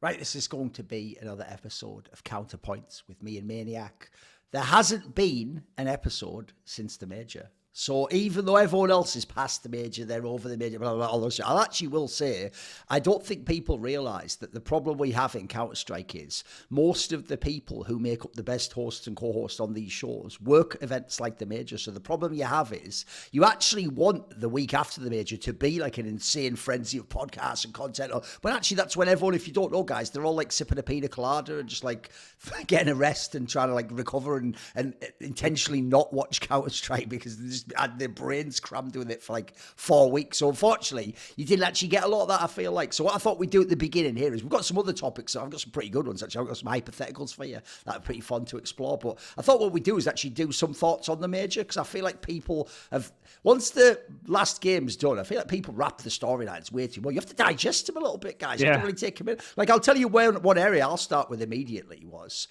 Right, this is going to be another episode of Counterpoints with me and Maniac. There hasn't been an episode since the Major. So even though everyone else is past the Major, they're over the Major, blah, blah, blah, all those shit, I actually will say, I don't think people realise that the problem we have in Counter-Strike is most of the people who make up the best hosts and co-hosts on these shows work events like the Major. So the problem you have is you actually want the week after the Major to be like an insane frenzy of podcasts and content. But actually that's when everyone, if you don't know, guys, they're all like sipping a pina colada and just like getting a rest and trying to like recover and intentionally not watch Counter-Strike because they just had their brains crammed with it for like 4 weeks. So unfortunately, you didn't actually get a lot of that, I feel like. So what I thought we'd do at the beginning here is we've got some other topics. So I've got some pretty good ones, actually. I've got some hypotheticals for you that are pretty fun to explore. But I thought what we'd do is actually do some thoughts on the Major because I feel like people have, once the last game's done, I feel like people wrap the storylines way too well. You have to digest them a little bit, guys. You have to really take them in. Like, I'll tell you one area I'll start with immediately was,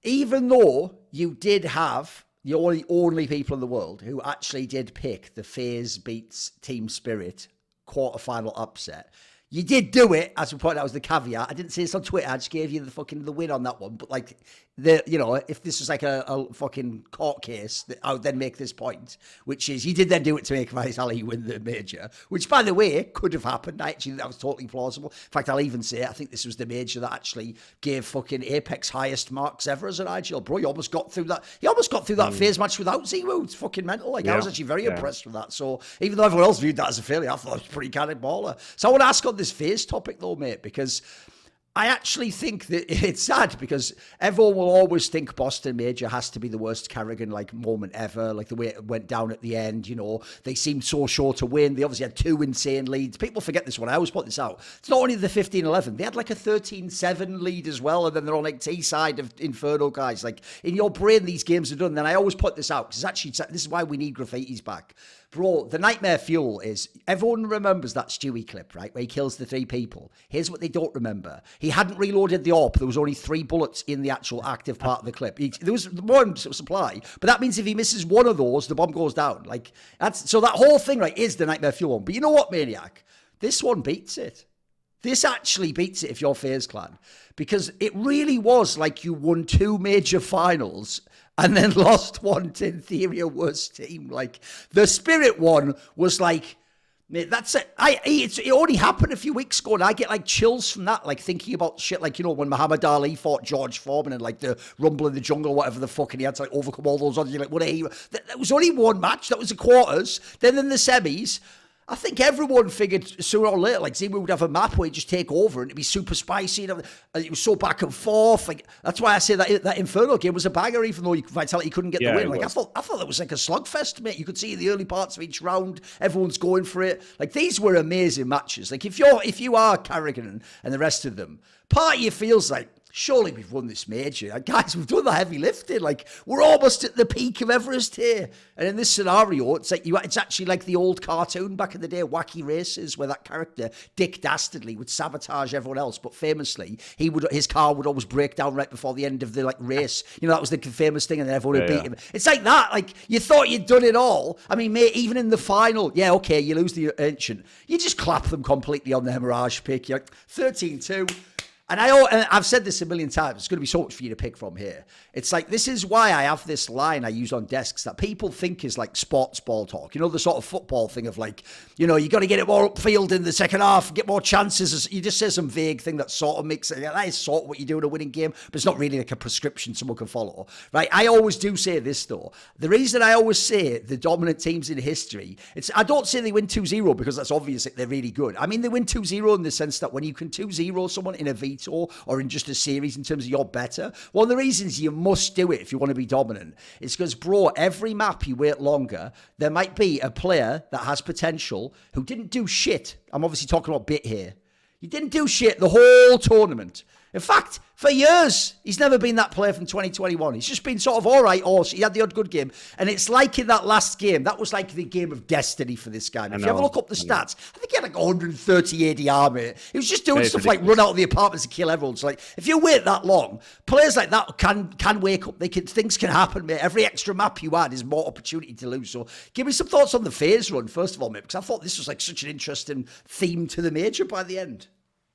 even though you did have the only people in the world who actually did pick the FaZe beats Team Spirit quarterfinal upset, you did do it, as we pointed out, as the caveat. I didn't say this on Twitter. I just gave you the win on that one. But like, if this was like a fucking court case, I would then make this point, which is you did then do it to make Vitality win the Major, which, by the way, could have happened. Actually, that was totally plausible. In fact, I'll even say I think this was the Major that actually gave fucking Apex highest marks ever as an IGL. Bro, he almost got through that. He almost got through that FaZe match without ZywOo. It's fucking mental. Like, I was actually very impressed with that. So even though everyone else viewed that as a failure, I thought it was pretty kind of baller. So I want to ask on this FaZe topic though, mate, because I actually think that it's sad because everyone will always think Boston Major has to be the worst Carrigan like moment ever, like the way it went down at the end. You know, they seemed so sure to win. They obviously had 2 insane leads. People forget this one. I always point this out. It's not only the 15-11. They had like a 13-7 lead as well, and then they're on like T-side of Inferno, guys. Like, in your brain, these games are done. And then I always point this out because actually this is why we need graffitis back. Bro, the nightmare fuel is, everyone remembers that Stewie clip, right, where he kills the 3 people. Here's what they don't remember. He hadn't reloaded the AWP. There was only 3 bullets in the actual active part of the clip. There was one supply, but that means if he misses one of those, the bomb goes down. Like, so that whole thing, right, is the nightmare fuel one. But you know what, Maniac? This one beats it. This actually beats it if you're FaZe Clan, because it really was like you won 2 major finals and then lost one to, in theory, a worse team. Like, the Spirit one was like, mate, that's it. It only happened a few weeks ago, and I get like chills from that, like thinking about shit like, you know, when Muhammad Ali fought George Foreman and like the Rumble in the Jungle, whatever the fuck, and he had to like overcome all those odds. You're like, what a hero. That was only one match. That was the quarters. Then in the semis, I think everyone figured sooner or later, like, ZywOo would have a map where he'd just take over and it'd be super spicy. And it was so back and forth. Like, that's why I say that Inferno game was a banger, even though Vitality couldn't get the win. Like, I thought that was like a slugfest, mate. You could see in the early parts of each round, everyone's going for it. Like, these were amazing matches. Like, if you are Carrigan and the rest of them, part of you feels like, surely we've won this Major. Like, guys, we've done the heavy lifting. Like, we're almost at the peak of Everest here. And in this scenario, it's like it's actually like the old cartoon back in the day, Wacky Races, where that character, Dick Dastardly, would sabotage everyone else. But famously, his car would always break down right before the end of the like race. You know, that was the famous thing, and then everyone would beat him. It's like that. Like, you thought you'd done it all. I mean, mate, even in the final, okay, you lose the Ancient. You just clap them completely on their Mirage pick. You're like, 13-2. And I've said this a million times. It's going to be so much for you to pick from here. It's like, this is why I have this line I use on desks that people think is like sports ball talk. You know, the sort of football thing of like, you know, you got to get it more upfield in the second half, get more chances. You just say some vague thing that sort of makes it, that is sort of what you do in a winning game, but it's not really like a prescription someone can follow, right? I always do say this though. The reason I always say the dominant teams in history, I don't say they win 2-0 because that's obvious that they're really good. I mean, they win 2-0 in the sense that when you can 2-0 someone in a veto or in just a series in terms of you're better, one of the reasons you must do it if you want to be dominant is because, bro, every map you wait longer, there might be a player that has potential who didn't do shit. I'm obviously talking about Bit here. He didn't do shit the whole tournament. In fact, for years, he's never been that player from 2021. He's just been sort of all right, or he had the odd good game. And it's like in that last game, that was like the game of destiny for this guy. And if you ever look up the stats, I think he had like 130 ADR, mate. He was just doing stuff like run out of the apartments and kill everyone. So like, if you wait that long, players like that can wake up. Things can happen, mate. Every extra map you add is more opportunity to lose. So give me some thoughts on the FaZe run, first of all, mate, because I thought this was like such an interesting theme to the Major by the end.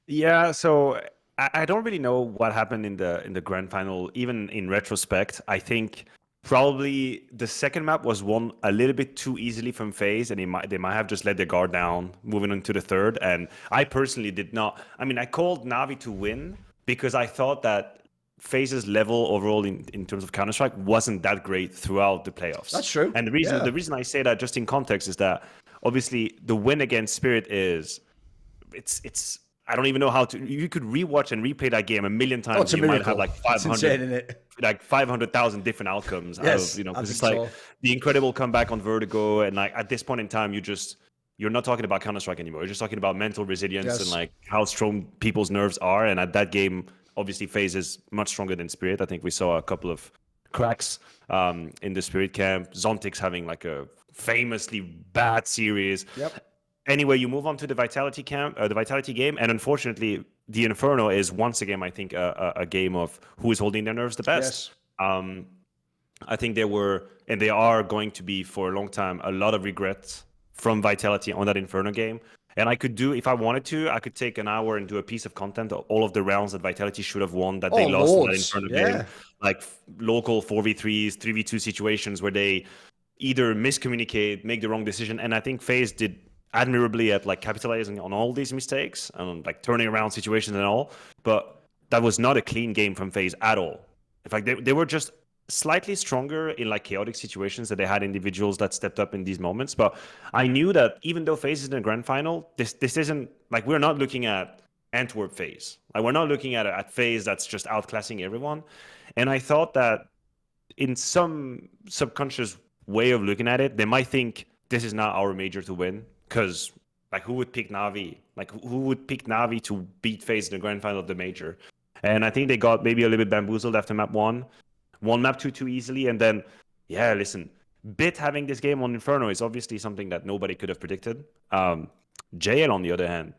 Yeah, so I don't really know what happened in the grand final. Even in retrospect, I think probably the second map was won a little bit too easily from FaZe, and they might have just let their guard down moving into the third. And I personally did not. I mean, I called Navi to win because I thought that FaZe's level overall in terms of Counter-Strike wasn't that great throughout the playoffs. That's true. And the reason I say that just in context is that obviously the win against Spirit is it's I don't even know how to. You could rewatch and replay that game a million times. It's a you miracle. might have like 500, insane, isn't it? like 500,000 different outcomes. Yes, out of, because it's so. like the incredible comeback on Vertigo, and like at this point in time, you're not talking about Counter-Strike anymore. You're just talking about mental resilience and like how strong people's nerves are. And at that game, obviously, FaZe is much stronger than Spirit. I think we saw a couple of cracks in the Spirit camp. Zontic's having like a famously bad series. Yep. Anyway, you move on to the Vitality camp, the Vitality game, and unfortunately, the Inferno is once again, I think, a game of who is holding their nerves the best. Yes. I think there were, and they are going to be for a long time, a lot of regrets from Vitality on that Inferno game. And I could do, if I wanted to, I could take an hour and do a piece of content of all of the rounds that Vitality should have won that they lost in that Inferno game. Like local 4v3s, 3v2 situations where they either miscommunicate, make the wrong decision. And I think FaZe did admirably at like capitalizing on all these mistakes and like turning around situations and all. But that was not a clean game from FaZe at all. In fact, they were just slightly stronger in like chaotic situations that they had individuals that stepped up in these moments. But I knew that even though FaZe is in the grand final, this isn't like, we're not looking at Antwerp FaZe. Like we're not looking at FaZe that's just outclassing everyone. And I thought that in some subconscious way of looking at it, they might think this is not our major to win. Because like who would pick Navi? Like who would pick Navi to beat FaZe in the grand final of the major? And I think they got maybe a little bit bamboozled after map one. Won map two too easily, and then listen, Bit having this game on Inferno is obviously something that nobody could have predicted. JL on the other hand,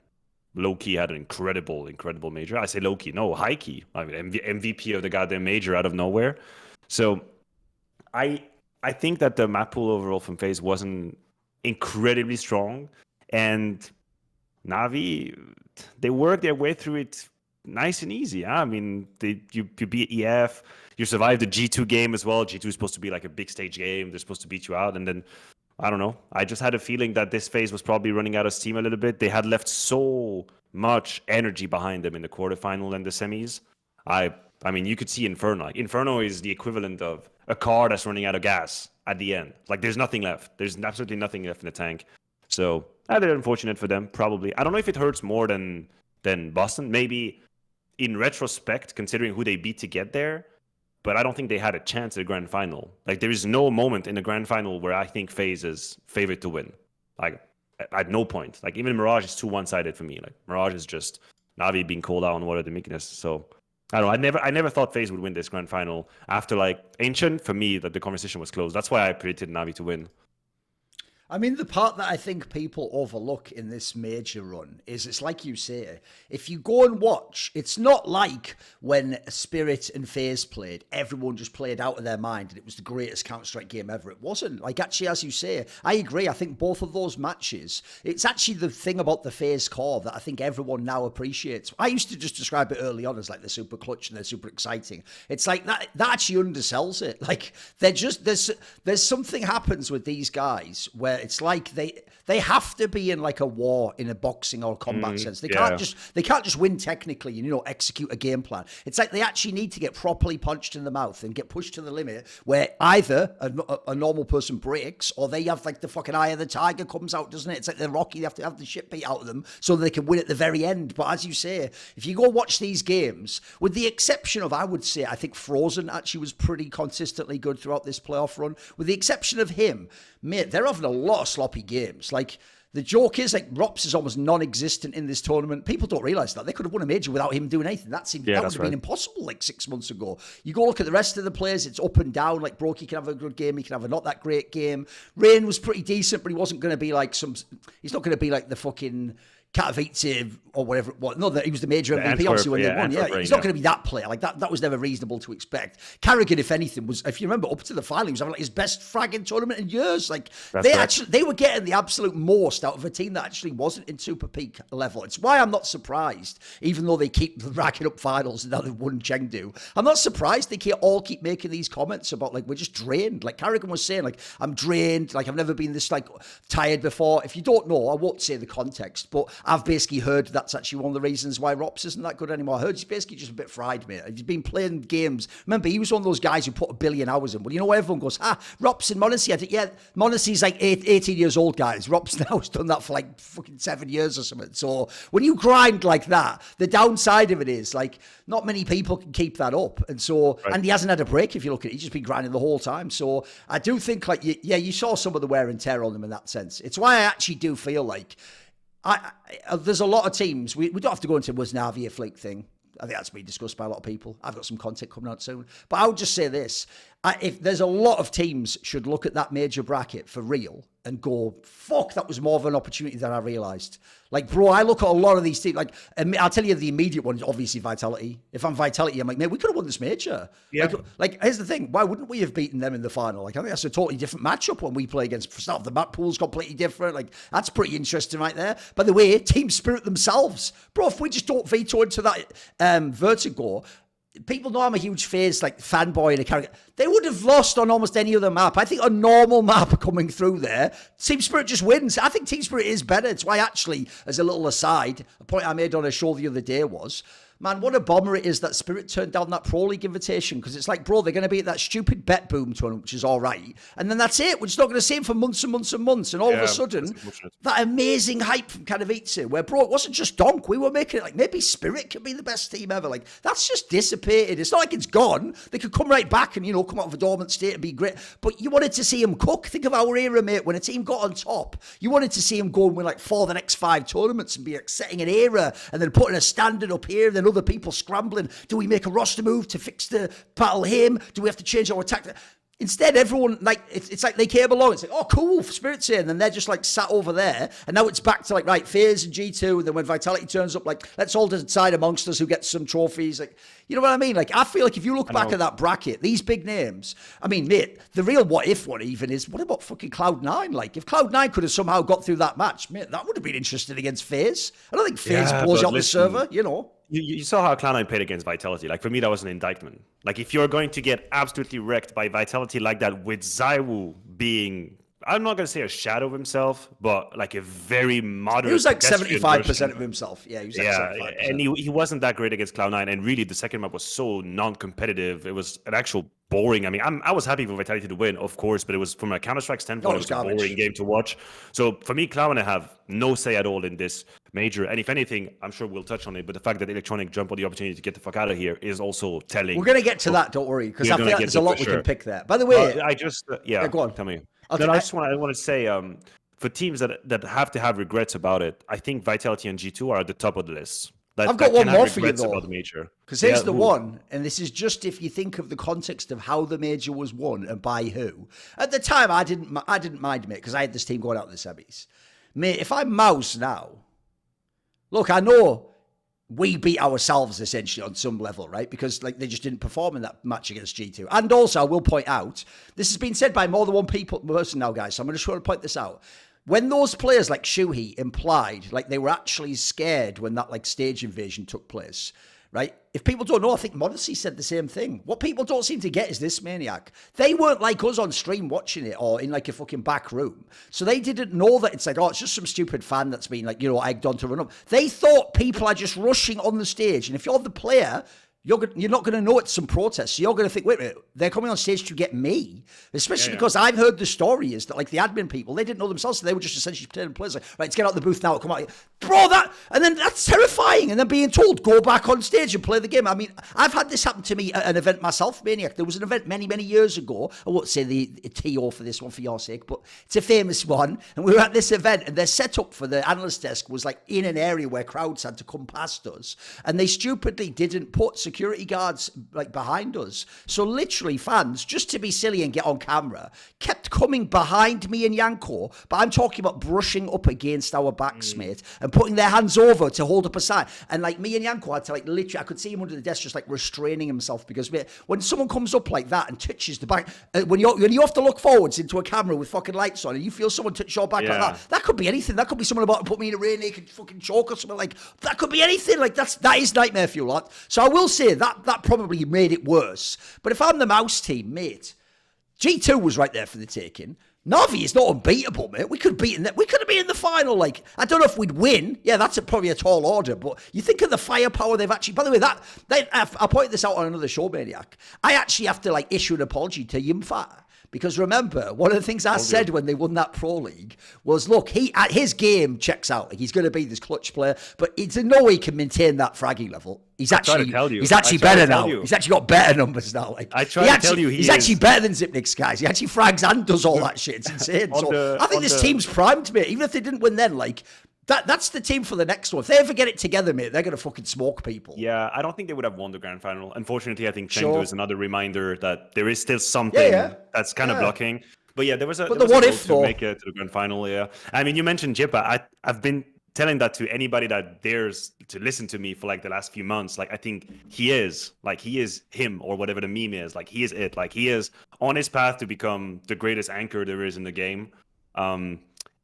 low-key had an incredible major. I say low-key, no, high-key. I mean MVP of the goddamn major out of nowhere. So I think that the map pool overall from FaZe wasn't incredibly strong, and Navi, they worked their way through it nice and easy. I mean, you beat EF, you survived the G2 game as well. G2 is supposed to be like a big stage game. They're supposed to beat you out, and then I don't know. I just had a feeling that this FaZe was probably running out of steam a little bit. They had left so much energy behind them in the quarterfinal and the semis. I mean, you could see Inferno. Like, Inferno is the equivalent of a car that's running out of gas at the end. Like, there's nothing left. There's absolutely nothing left in the tank. So, they're unfortunate for them, probably. I don't know if it hurts more than Boston. Maybe in retrospect, considering who they beat to get there. But I don't think they had a chance at the grand final. Like, there is no moment in the grand final where I think FaZe is favored to win. Like, at no point. Like, even Mirage is too one-sided for me. Like, Mirage is just Navi being called out on what are the meekness. So, I don't know. I never thought FaZe would win this grand final. After, like, Ancient, for me, that the conversation was closed. That's why I predicted Navi to win. I mean, the part that I think people overlook in this major run is it's like you say, if you go and watch, it's not like when Spirit and FaZe played, everyone just played out of their mind and it was the greatest Counter-Strike game ever. It wasn't. Like, actually, as you say, I agree. I think both of those matches, it's actually the thing about the FaZe core that I think everyone now appreciates. I used to just describe it early on as like they're super clutch and they're super exciting. It's like that actually undersells it. Like, they're just, there's something happens with these guys where it's like they have to be in like a war in a boxing or combat sense. They can't just win technically and, you know, execute a game plan. It's like they actually need to get properly punched in the mouth and get pushed to the limit where either a normal person breaks or they have like the fucking eye of the tiger comes out, doesn't it? It's like they're Rocky. They have to have the shit beat out of them so they can win at the very end. But as you say, if you go watch these games, with the exception of, I would say, I think Frozen actually was pretty consistently good throughout this playoff run. With the exception of him, mate, they're having a lot of sloppy games. Like, the joke is, like, Rops is almost non-existent in this tournament. People don't realise that. They could have won a major without him doing anything. That would have been impossible, like, 6 months ago. You go look at the rest of the players, it's up and down. Like, Brokey can have a good game. He can have a not that great game. Rain was pretty decent, but he wasn't going to be like he's not going to be like the fucking, Katowice or whatever. No, that he was the major MVP, Antwerp, obviously, when they won. Antwerp, Yeah, he's not going to be that player. Like that was never reasonable to expect. Carrigan, if anything, was, if you remember, up to the final, he was having like his best fragging tournament in years. Like they were getting the absolute most out of a team that actually wasn't in super peak level. It's why I'm not surprised, even though they keep racking up finals and now they've won Chengdu. I'm not surprised they all keep making these comments about like we're just drained. Like Carrigan was saying, like I'm drained. Like I've never been this like tired before. If you don't know, I won't say the context, but I've basically heard that's actually one of the reasons why Rops isn't that good anymore. I heard he's basically just a bit fried, mate. He's been playing games. Remember, he was one of those guys who put 1 billion hours in. But you know, everyone goes, Rops and m0NESY. Yeah, m0NESY's like 18 years old, guys. Rops now has done that for like fucking 7 years or something. So when you grind like that, the downside of it is like not many people can keep that up. And so, and he hasn't had a break if you look at it. He's just been grinding the whole time. So I do think like, you saw some of the wear and tear on them in that sense. It's why I actually do feel like there's a lot of teams. We don't have to go into m0NESY a fleek thing. I think that's been discussed by a lot of people. I've got some content coming out soon. But I would just say this. If there's a lot of teams should look at that major bracket for real and go, fuck, that was more of an opportunity than I realised. Like, bro, I look at a lot of these teams. Like, I'll tell you the immediate one is obviously Vitality. If I'm Vitality, I'm like, man, we could have won this major. Yeah. Like, here's the thing. Why wouldn't we have beaten them in the final? Like, I think that's a totally different matchup when we play against. For start, the map pool's completely different. Like, that's pretty interesting right there. By the way, Team Spirit themselves. Bro, if we just don't veto into that Vertigo, people know I'm a huge FaZe like fanboy and a character. They would have lost on almost any other map. I think a normal map coming through there, Team Spirit just wins. I think Team Spirit is better. It's why actually, as a little aside, a point I made on a show the other day was, man, what a bomber it is that Spirit turned down that Pro League invitation, because it's like, bro, they're going to be at that stupid Bet Boom tournament, which is all right. And then that's it. We're just not going to see him for months and months and months. And all of a sudden, that amazing hype from Katowice, where, bro, it wasn't just Donk. We were making it like maybe Spirit could be the best team ever. Like, that's just dissipated. It's not like it's gone. They could come right back and, come out of a dormant state and be great. But you wanted to see him cook. Think of our era, mate. When a team got on top, you wanted to see him go and win like 4 of the next 5 tournaments and be like setting an era and then putting a standard up here and then other people scrambling. Do we make a roster move to fix the battle him? Do we have to change our attack? Instead, everyone, like, it's like they came along. It's like, oh, cool, Spirit's here. And then they're just like sat over there. And now it's back to like, right, FaZe and G2. And then when Vitality turns up, like, let's all decide amongst us who gets some trophies. Like, you know what I mean? Like, I feel like if you look back at that bracket, these big names, I mean, mate, the real what if one even is, what about fucking Cloud9? Like, if Cloud9 could have somehow got through that match, mate, that would have been interesting against FaZe. I don't think FaZe blows out the server, You saw how Cloud9 played against Vitality. Like, for me, that was an indictment. Like, if you're going to get absolutely wrecked by Vitality like that, with ZywOo being, I'm not going to say a shadow of himself, but like a very moderate. He was like 75% of himself. Yeah, he was like 75%. And he wasn't that great against Cloud9. And really, the second map was so non-competitive. It was an actual boring. I mean, I was happy for Vitality to win, of course, but it was from a Counter-Strike standpoint, it was a boring game to watch. So for me, Cloud9 have no say at all in this major. And if anything, I'm sure we'll touch on it, but the fact that Electronic jumped on the opportunity to get the fuck out of here is also telling. We're going to get to that, don't worry, because I feel like there's a lot we can pick there. By the way, go on. Tell me. I want to say, for teams that have to have regrets about it, I think Vitality and G2 are at the top of the list. I've got one more for you, though. Because here's the one, and this is just if you think of the context of how the major was won and by who. At the time, I didn't mind, mate, because I had this team going out in the semis. Mate, if I'm MOUZ now, look, I know we beat ourselves essentially on some level, right? Because like they just didn't perform in that match against G2. And also, I will point out, this has been said by more than one person now, guys, so I'm going to try to point this out. When those players like Shuhei implied like they were actually scared when that like stage invasion took place, right? If people don't know, I think m0NESY said the same thing. What people don't seem to get is this, Maniac. They weren't like us on stream watching it or in like a fucking back room. So they didn't know that it's like, oh, it's just some stupid fan that's been like, egged on to run up. They thought people are just rushing on the stage. And if you're the player, you're not going to know it's some protest. So you're going to think, wait, they're coming on stage to get me. Especially because I've heard the story is that like the admin people, they didn't know themselves. So they were just essentially pretending players like, right, let's get out the booth now. Come out. Bro, and then that's terrifying. And then being told, go back on stage and play the game. I mean, I've had this happen to me at an event myself, Maniac. There was an event many, many years ago. I won't say the TO for this one for your sake, but it's a famous one. And we were at this event and their setup for the analyst desk was like in an area where crowds had to come past us. And they stupidly didn't put security guards like behind us. So literally fans, just to be silly and get on camera, kept coming behind me and Yanko, but I'm talking about brushing up against our backs, mate, and putting their hands over to hold up a sign. And like me and Yanko had to like literally, I could see him under the desk just like restraining himself because mate, when someone comes up like that and touches the back, when you have to look forwards into a camera with fucking lights on and you feel someone touch your back like that could be anything. That could be someone about to put me in a rear naked fucking choke or something like that. Could be anything. Like that is nightmare fuel, lad. So I will say that probably made it worse. But if I'm the MOUZ team, mate, G2 was right there for the taking. Na'Vi is not unbeatable, mate. We could have been in the final. Like, I don't know if we'd win. Yeah, that's probably a tall order. But you think of the firepower they've actually. By the way, I'll point this out on another show, Maniac. I actually have to like issue an apology to Yimfa. Because remember, one of the things I said when they won that Pro League was, look, his game checks out. Like, he's going to be this clutch player, but it's in no way he can maintain that fragging level. He's actually better now. He's actually got better numbers now. Like, he's actually better than Zipnik's guys. He actually frags and does all that shit. It's insane. I think this team's primed, mate. Even if they didn't win then, like, that's the team for the next one. If they ever get it together, mate, they're going to fucking smoke people. Yeah, I don't think they would have won the grand final. Unfortunately, I think Chengdu is another reminder that there is still something that's kind of blocking. But yeah, there was a what if to make it to the grand final. Yeah, I mean, you mentioned Jippa. I've been telling that to anybody that dares to listen to me for like the last few months. Like, I think he is him, or whatever the meme is. Like, he is it. Like, he is on his path to become the greatest anchor there is in the game.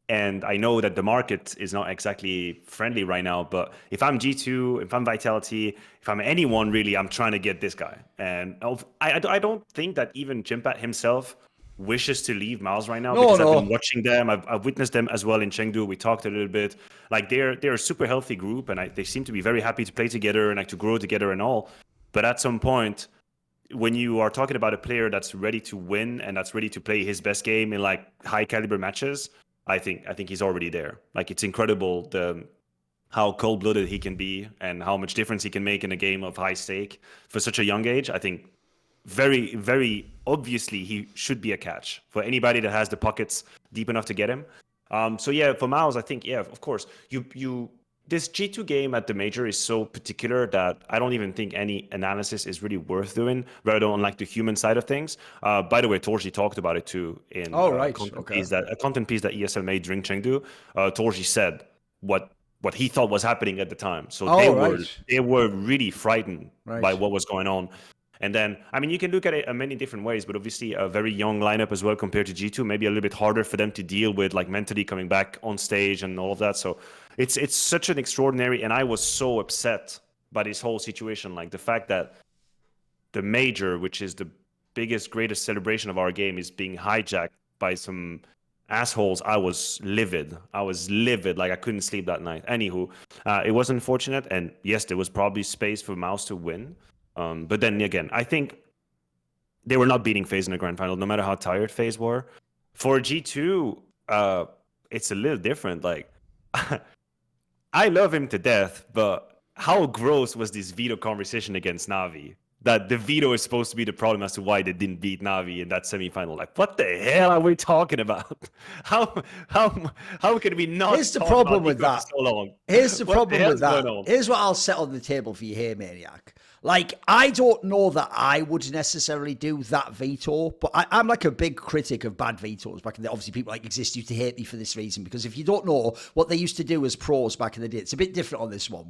And I know that the market is not exactly friendly right now, but if I'm G2, if I'm Vitality, if I'm anyone really, I'm trying to get this guy. And I don't think that even Jimpat himself wishes to leave MOUZ right now, because I've been watching them. I've witnessed them as well in Chengdu. We talked a little bit. Like, they're a super healthy group, and they seem to be very happy to play together and like to grow together and all. But at some point, when you are talking about a player that's ready to win and that's ready to play his best game in like high caliber matches, I think he's already there. Like, it's incredible how cold-blooded he can be and how much difference he can make in a game of high stake for such a young age. I think very, very obviously he should be a catch for anybody that has the pockets deep enough to get him. So yeah, for MOUZ, I think, yeah, of course, this G2 game at the Major is so particular that I don't even think any analysis is really worth doing, rather on like the human side of things. By the way, Torji talked about it too in a content piece that ESL made during Chengdu. Torji said what he thought was happening at the time. So they were really frightened by what was going on. And then, I mean, you can look at it in many different ways, but obviously a very young lineup as well compared to G2, maybe a little bit harder for them to deal with, like mentally coming back on stage and all of that. So it's such an extraordinary, and I was so upset by this whole situation. Like, the fact that the Major, which is the biggest, greatest celebration of our game, is being hijacked by some assholes. I was livid. Like, I couldn't sleep that night. Anywho, it was unfortunate. And yes, there was probably space for MOUZ to win. But then again, I think they were not beating FaZe in the grand final, no matter how tired FaZe were. For G2, it's a little different. Like, I love him to death, but how gross was this veto conversation against Na'Vi? That the veto is supposed to be the problem as to why they didn't beat Na'Vi in that semifinal. Like, what the hell are we talking about? How can we not? Here's the problem with that. So long? Here's the problem with that. Here's what I'll set on the table for you here, Maniac. Like, I don't know that I would necessarily do that veto, but I'm like a big critic of bad vetoes back in the day. Obviously, people like Exist used to hate me for this reason, because if you don't know what they used to do as pros back in the day, it's a bit different on this one.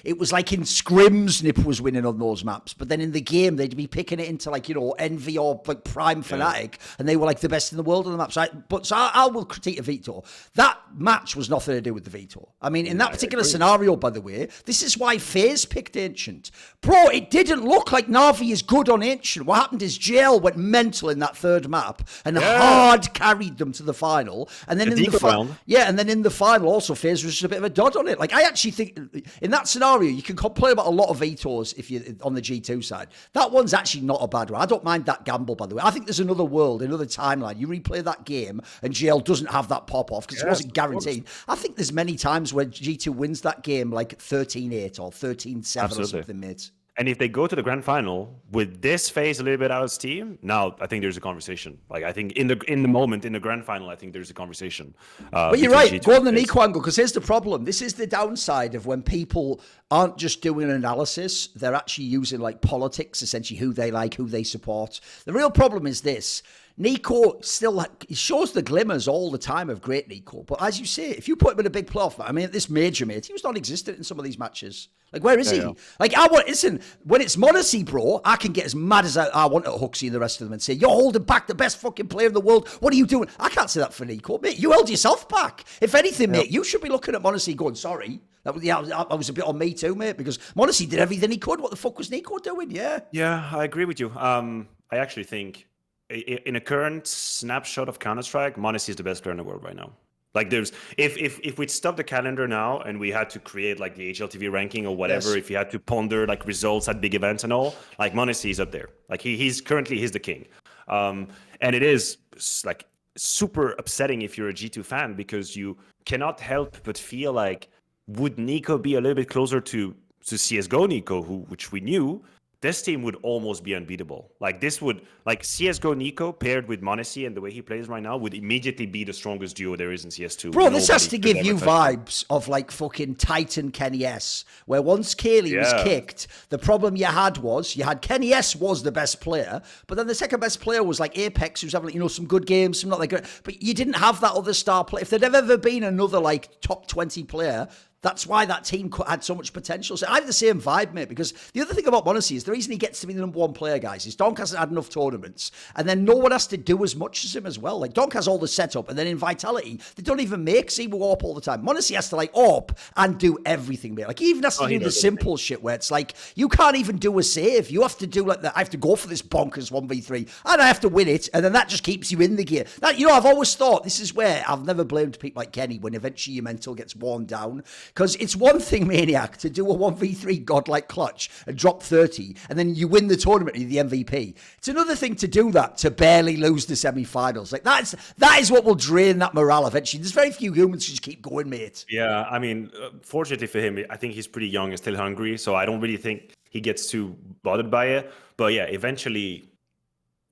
It was like in scrims, Nip was winning on those maps, but then in the game, they'd be picking it into like, you know, Envy or like Prime Fnatic, and they were like the best in the world on the maps. So I will critique a veto. That match was nothing to do with the veto. I mean, in that particular scenario, by the way, this is why FaZe picked Ancient. Bro, it didn't look like Na'Vi is good on Ancient. What happened is JL went mental in that third map and hard carried them to the final. And then in the final, also FaZe was just a bit of a dud on it. Like, I actually think in that scenario, you can complain about a lot of vetoes if you're on the G2 side. That one's actually not a bad one. I don't mind that gamble, by the way. I think there's another world, another timeline. You replay that game and JL doesn't have that pop off because it wasn't guaranteed. I think there's many times where G2 wins that game like 13-8 or 13-7 or something, mate. And if they go to the grand final with this phase a little bit out of steam, now I think there's a conversation. Like I think in the moment in the grand final, I think there's a conversation. But you're right. Go on the NiKo angle, because here's the problem. This is the downside of when people aren't just doing an analysis; they're actually using like politics, essentially who they like, who they support. The real problem is this. NiKo still he shows the glimmers all the time of great NiKo. But as you say, if you put him in a big playoff, I mean, at this major, mate, he was non-existent in some of these matches. Like, where is he? Yeah. Like, listen, when it's m0NESY, bro, I can get as mad as I want at HooXi and the rest of them and say, you're holding back the best fucking player in the world. What are you doing? I can't say that for NiKo, mate. You held yourself back. If anything, mate, you should be looking at m0NESY going, sorry. I was a bit on me too, mate, because m0NESY did everything he could. What the fuck was NiKo doing? Yeah. Yeah, I agree with you. I actually think in a current snapshot of Counter-Strike, m0NESY is the best player in the world right now. Like there's, if we'd stop the calendar now and we had to create like the HLTV ranking or whatever, if you had to ponder like results at big events and all, like m0NESY is up there. Like he's the king. And it is like super upsetting if you're a G2 fan, because you cannot help but feel like, would NiKo be a little bit closer to CSGO NiKo, which we knew, this team would almost be unbeatable. Like this would, like CSGO NiKo paired with m0NESY and the way he plays right now would immediately be the strongest duo there is in CS2. Bro, this has to give you vibes of like fucking Titan Kenny S, where once Kaylee was kicked, the problem you had was, Kenny S was the best player, but then the second best player was like Apex, who's having, some good games, some not that good, but you didn't have that other star player. If there'd ever been another like top 20 player, that's why that team had so much potential. So I have the same vibe, mate, because the other thing about m0NESY is the reason he gets to be the number one player, guys, is Donk hasn't had enough tournaments, and then no one has to do as much as him as well. Like, Donk has all the setup, and then in Vitality, they don't even make ZywOo AWP all the time. m0NESY has to, like, AWP and do everything, mate. Like, he even has to do the simple shit where it's like, you can't even do a save. You have to do, like, I have to go for this bonkers 1v3, and I have to win it, and then that just keeps you in the gear. That, I've always thought, this is where I've never blamed people like Kenny when eventually your mental gets worn down. Because it's one thing, Maniac, to do a 1v3 godlike clutch and drop 30, and then you win the tournament and you're the MVP. It's another thing to do that, to barely lose the semi-finals. Like, that is what will drain that morale eventually. There's very few humans who just keep going, mate. Yeah, I mean, fortunately for him, I think he's pretty young and still hungry, so I don't really think he gets too bothered by it. But yeah, eventually,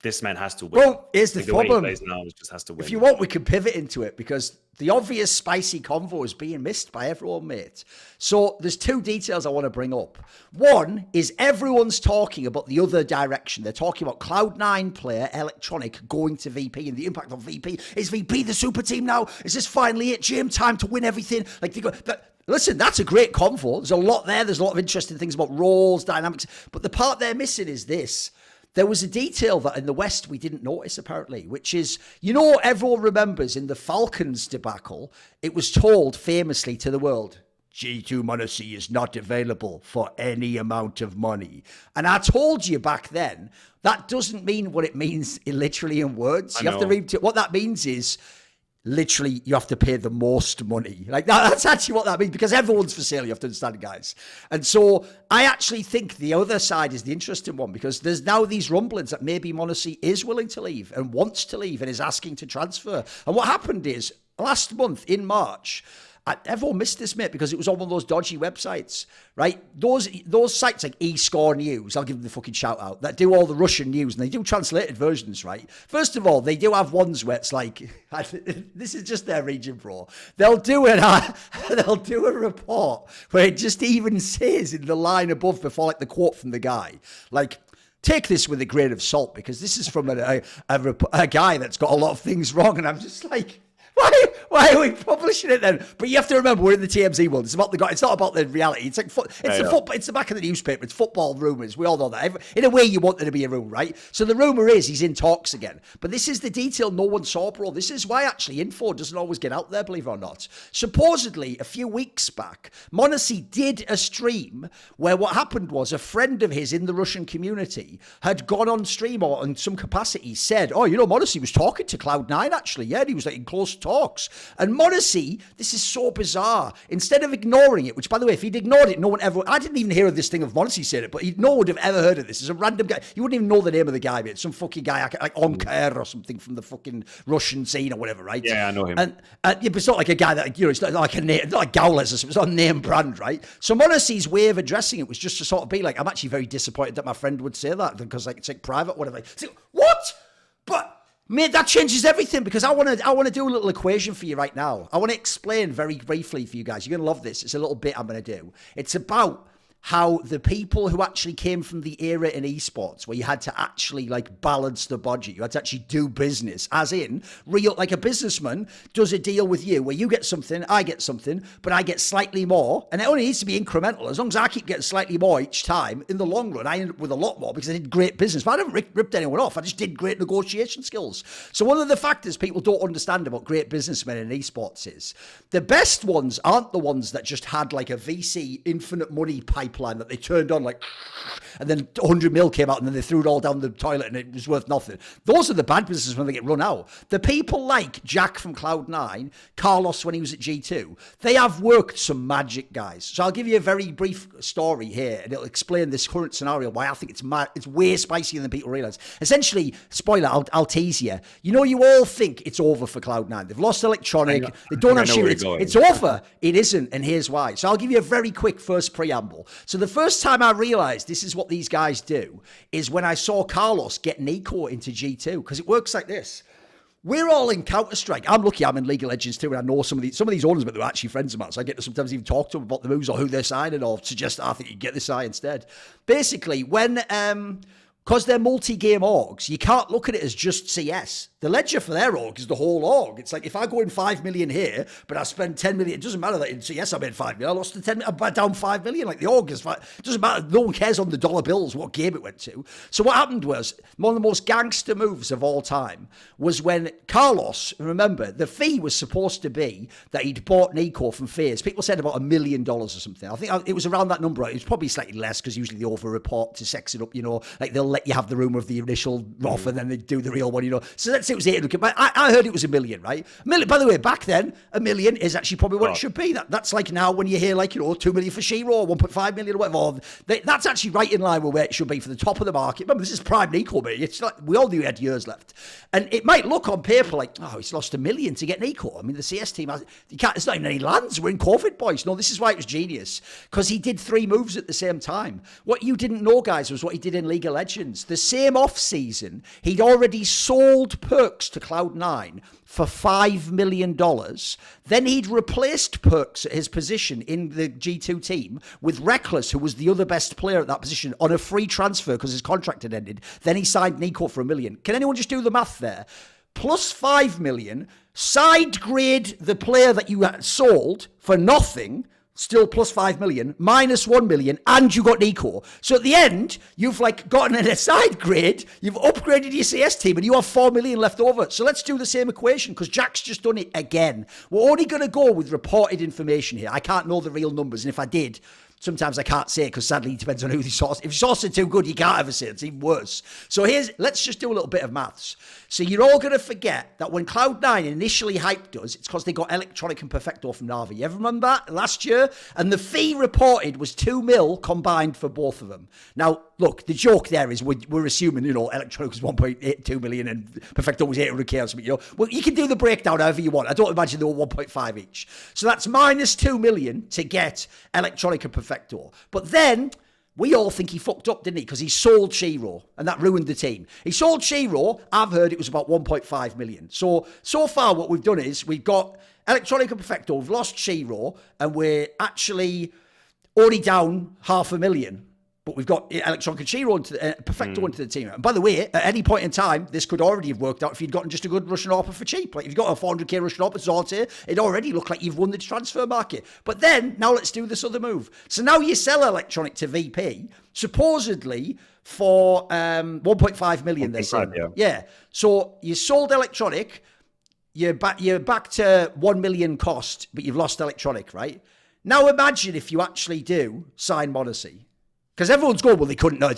this man has to win. Well, here's the problem. Way he plays now, he just has to win. If you want, we can pivot into it, because the obvious spicy convo is being missed by everyone, mate. So there's two details I want to bring up. One is everyone's talking about the other direction. They're talking about Cloud9 player Electronic going to VP and the impact on VP. Is VP the super team now? Is this finally it, Jim? Time to win everything? Like, listen, that's a great convo. There's a lot there. There's a lot of interesting things about roles, dynamics. But the part they're missing is this. There was a detail that in the West we didn't notice, apparently, which is, everyone remembers in the Falcons debacle, it was told famously to the world, G2 m0NESY is not available for any amount of money. And I told you back then, that doesn't mean what it means literally in words. You have to read what that means is, literally, you have to pay the most money. Like, that's actually what that means, because everyone's for sale, you have to understand, guys. And so I actually think the other side is the interesting one, because there's now these rumblings that maybe m0NESY is willing to leave and wants to leave and is asking to transfer. And what happened is, last month in March, everyone missed this, mate, because it was on one of those dodgy websites, right? Those sites like eScore News, I'll give them the fucking shout out, that do all the Russian news, and they do translated versions, right? First of all, they do have ones where it's like, this is just their region, bro. They'll do a report where it just even says in the line above before, like, the quote from the guy, like, take this with a grain of salt, because this is from a guy that's got a lot of things wrong. And I'm just like, why are we publishing it then? But you have to remember, we're in the TMZ world. It's about it's not about the reality. It's like it's the back of the newspaper. It's football rumors. We all know that. In a way, you want there to be a rumor, right? So the rumor is he's in talks again. But this is the detail no one saw, bro. This is why actually info doesn't always get out there, believe it or not. Supposedly, a few weeks back, m0NESY did a stream where what happened was a friend of his in the Russian community had gone on stream or in some capacity said, m0NESY was talking to Cloud9 actually. Yeah, and he was like in close talk talks. And m0NESY, this is so bizarre. Instead of ignoring it, which, by the way, if he'd ignored it, no one ever... I didn't even hear of this thing of m0NESY saying it, but no one would have ever heard of this. It's a random guy. You wouldn't even know the name of the guy, mate. Some fucking guy like Onker or something from the fucking Russian scene or whatever, right? Yeah, I know him. And it's not like a guy that, you know, it's not like a name, not like Gowles or something. It's not a name brand, right? So m0NESY's way of addressing it was just to sort of be like, I'm actually very disappointed that my friend would say that because like it's like private, whatever. It's like, what? But mate, that changes everything because I want to do a little equation for you right now. I want to explain very briefly for you guys. You're going to love this. It's a little bit I'm going to do. It's about how the people who actually came from the era in esports where you had to actually like balance the budget, you had to actually do business, as in real, like a businessman does a deal with you where you get something, I get something, but I get slightly more, and it only needs to be incremental. As long as I keep getting slightly more each time, in the long run I end up with a lot more because I did great business. But I never ripped anyone off. I just did great negotiation skills. So one of the factors people don't understand about great businessmen in esports is the best ones aren't the ones that just had like a VC infinite money pipeline that they turned on like, and then 100 mil came out and then they threw it all down the toilet and it was worth nothing. Those are the bad businesses when they get run out. The people like Jack from Cloud9, Carlos when he was at G2, they have worked some magic, guys. So I'll give you a very brief story here and it'll explain this current scenario, why I think it's mad. It's way spicier than people realize. Essentially, spoiler, I'll tease you. You know, you all think it's over for Cloud9. They've lost Electronic. They don't have shit. It's over. It isn't, and here's why. So I'll give you a very quick first preamble. So the first time I realized this is what these guys do is when I saw Carlos get NiKo into G2, because it works like this. We're all in Counter-Strike. I'm lucky I'm in League of Legends too, and I know some of these owners, but they're actually friends of mine, so I get to sometimes even talk to them about the moves or who they're signing or suggest, I think you get this guy instead. Basically, when... because they're multi-game orgs, you can't look at it as just CS. The ledger for their org is the whole org. It's like if I go in 5 million here, but I spend 10 million, it doesn't matter that in CS I made 5 million. I lost the 10 million, I'm down 5 million. Like the org is 5. It doesn't matter. No one cares on the dollar bills what game it went to. So what happened was one of the most gangster moves of all time was when Carlos, remember, the fee was supposed to be that he'd bought NiKo from FaZe. People said about $1 million or something. I think it was around that number. It was probably slightly less because usually they over-report to sex it up, you know, like they'll let you have the rumor of the initial offer and then they do the real one, you know. So let's say it was 800. But I heard it was $1 million, right? $1 million, by the way, back then, $1 million is actually probably what it should be. That's like now when you hear like, you know, 2 million for Shiro, 1.5 million or whatever. That's actually right in line with where it should be for the top of the market. Remember, this is prime NiKo, mate. It's like we all knew he had years left. And it might look on paper like, oh, he's lost $1 million to get NiKo. I mean, the CS team has, it's not even any lands. We're in COVID, boys. No, this is why it was genius. Because he did 3 moves at the same time. What you didn't know, guys, was what he did in League of Legends. The same off-season, he'd already sold perks to Cloud9 for $5 million. Then he'd replaced Perks at his position in the G2 team with Reckless, who was the other best player at that position, on a free transfer because his contract had ended. Then he signed NiKo for $1 million. Can anyone just do the math there? Plus $5 million, side grade the player that you had sold for nothing, still plus 5 million, minus 1 million, and you got NiKo. So at the end, you've like gotten a side grade, you've upgraded your CS team, and you have 4 million left over. So let's do the same equation, because Jack's just done it again. We're only going to go with reported information here. I can't know the real numbers, and if I did, sometimes I can't say it because sadly it depends on who the source. If your source is too good, you can't ever say it. It's even worse. So let's just do a little bit of maths. So you're all going to forget that when Cloud9 initially hyped us, it's because they got Electronic and Perfecto from Navi. You ever remember that last year? And the fee reported was 2 mil combined for both of them. Now, look, the joke there is we're assuming, you know, Electronic was 1.82 million and Perfecto was 800k or something, you know. Well, you can do the breakdown however you want. I don't imagine they were 1.5 each. So that's minus 2 million to get Electronic and Perfecto. But then we all think he fucked up, didn't he? Because he sold Shiro, and that ruined the team. He sold Shiro. I've heard it was about 1.5 million. So far what we've done is we've got Electronic and Perfecto, we've lost Shiro, and we're actually only down 500,000. But we've got Electronic and Shiro Perfecto into the team. And by the way, at any point in time, this could already have worked out if you'd gotten just a good Russian AWP for cheap. Like if you've got a 400k Russian AWP at Zorte, it already looked like you've won the transfer market. But then, now let's do this other move. So now you sell Electronic to VP, supposedly for 1.5 million. They're saying. Yeah. So you sold Electronic, you're back to 1 million cost, but you've lost Electronic, right? Now imagine if you actually do sign m0NESY. Because everyone's going, well, they couldn't know.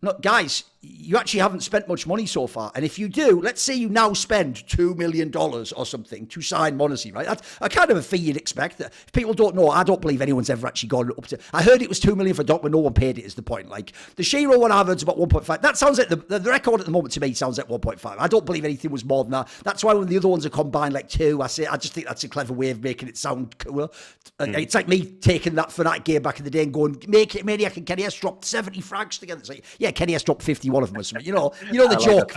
No, guys, you actually haven't spent much money so far. And if you do, let's say you now spend $2 million or something to sign m0NESY, right? That's a kind of a fee you'd expect. That if people don't know, I don't believe anyone's ever actually gone up to... I heard it was $2 million for Doc, but no one paid it, is the point. Like, the Shiro one I've heard is about 1.5. That sounds like the record at the moment to me sounds like 1.5. I don't believe anything was more than that. That's why when the other ones are combined like 2, I just think that's a clever way of making it sound cooler. It's like me taking that Fnatic game back in the day and going, make it Maniac and Kenny S dropped 70 frags together. It's like, yeah, Kenny S dropped 51 of them or something. You know the joke,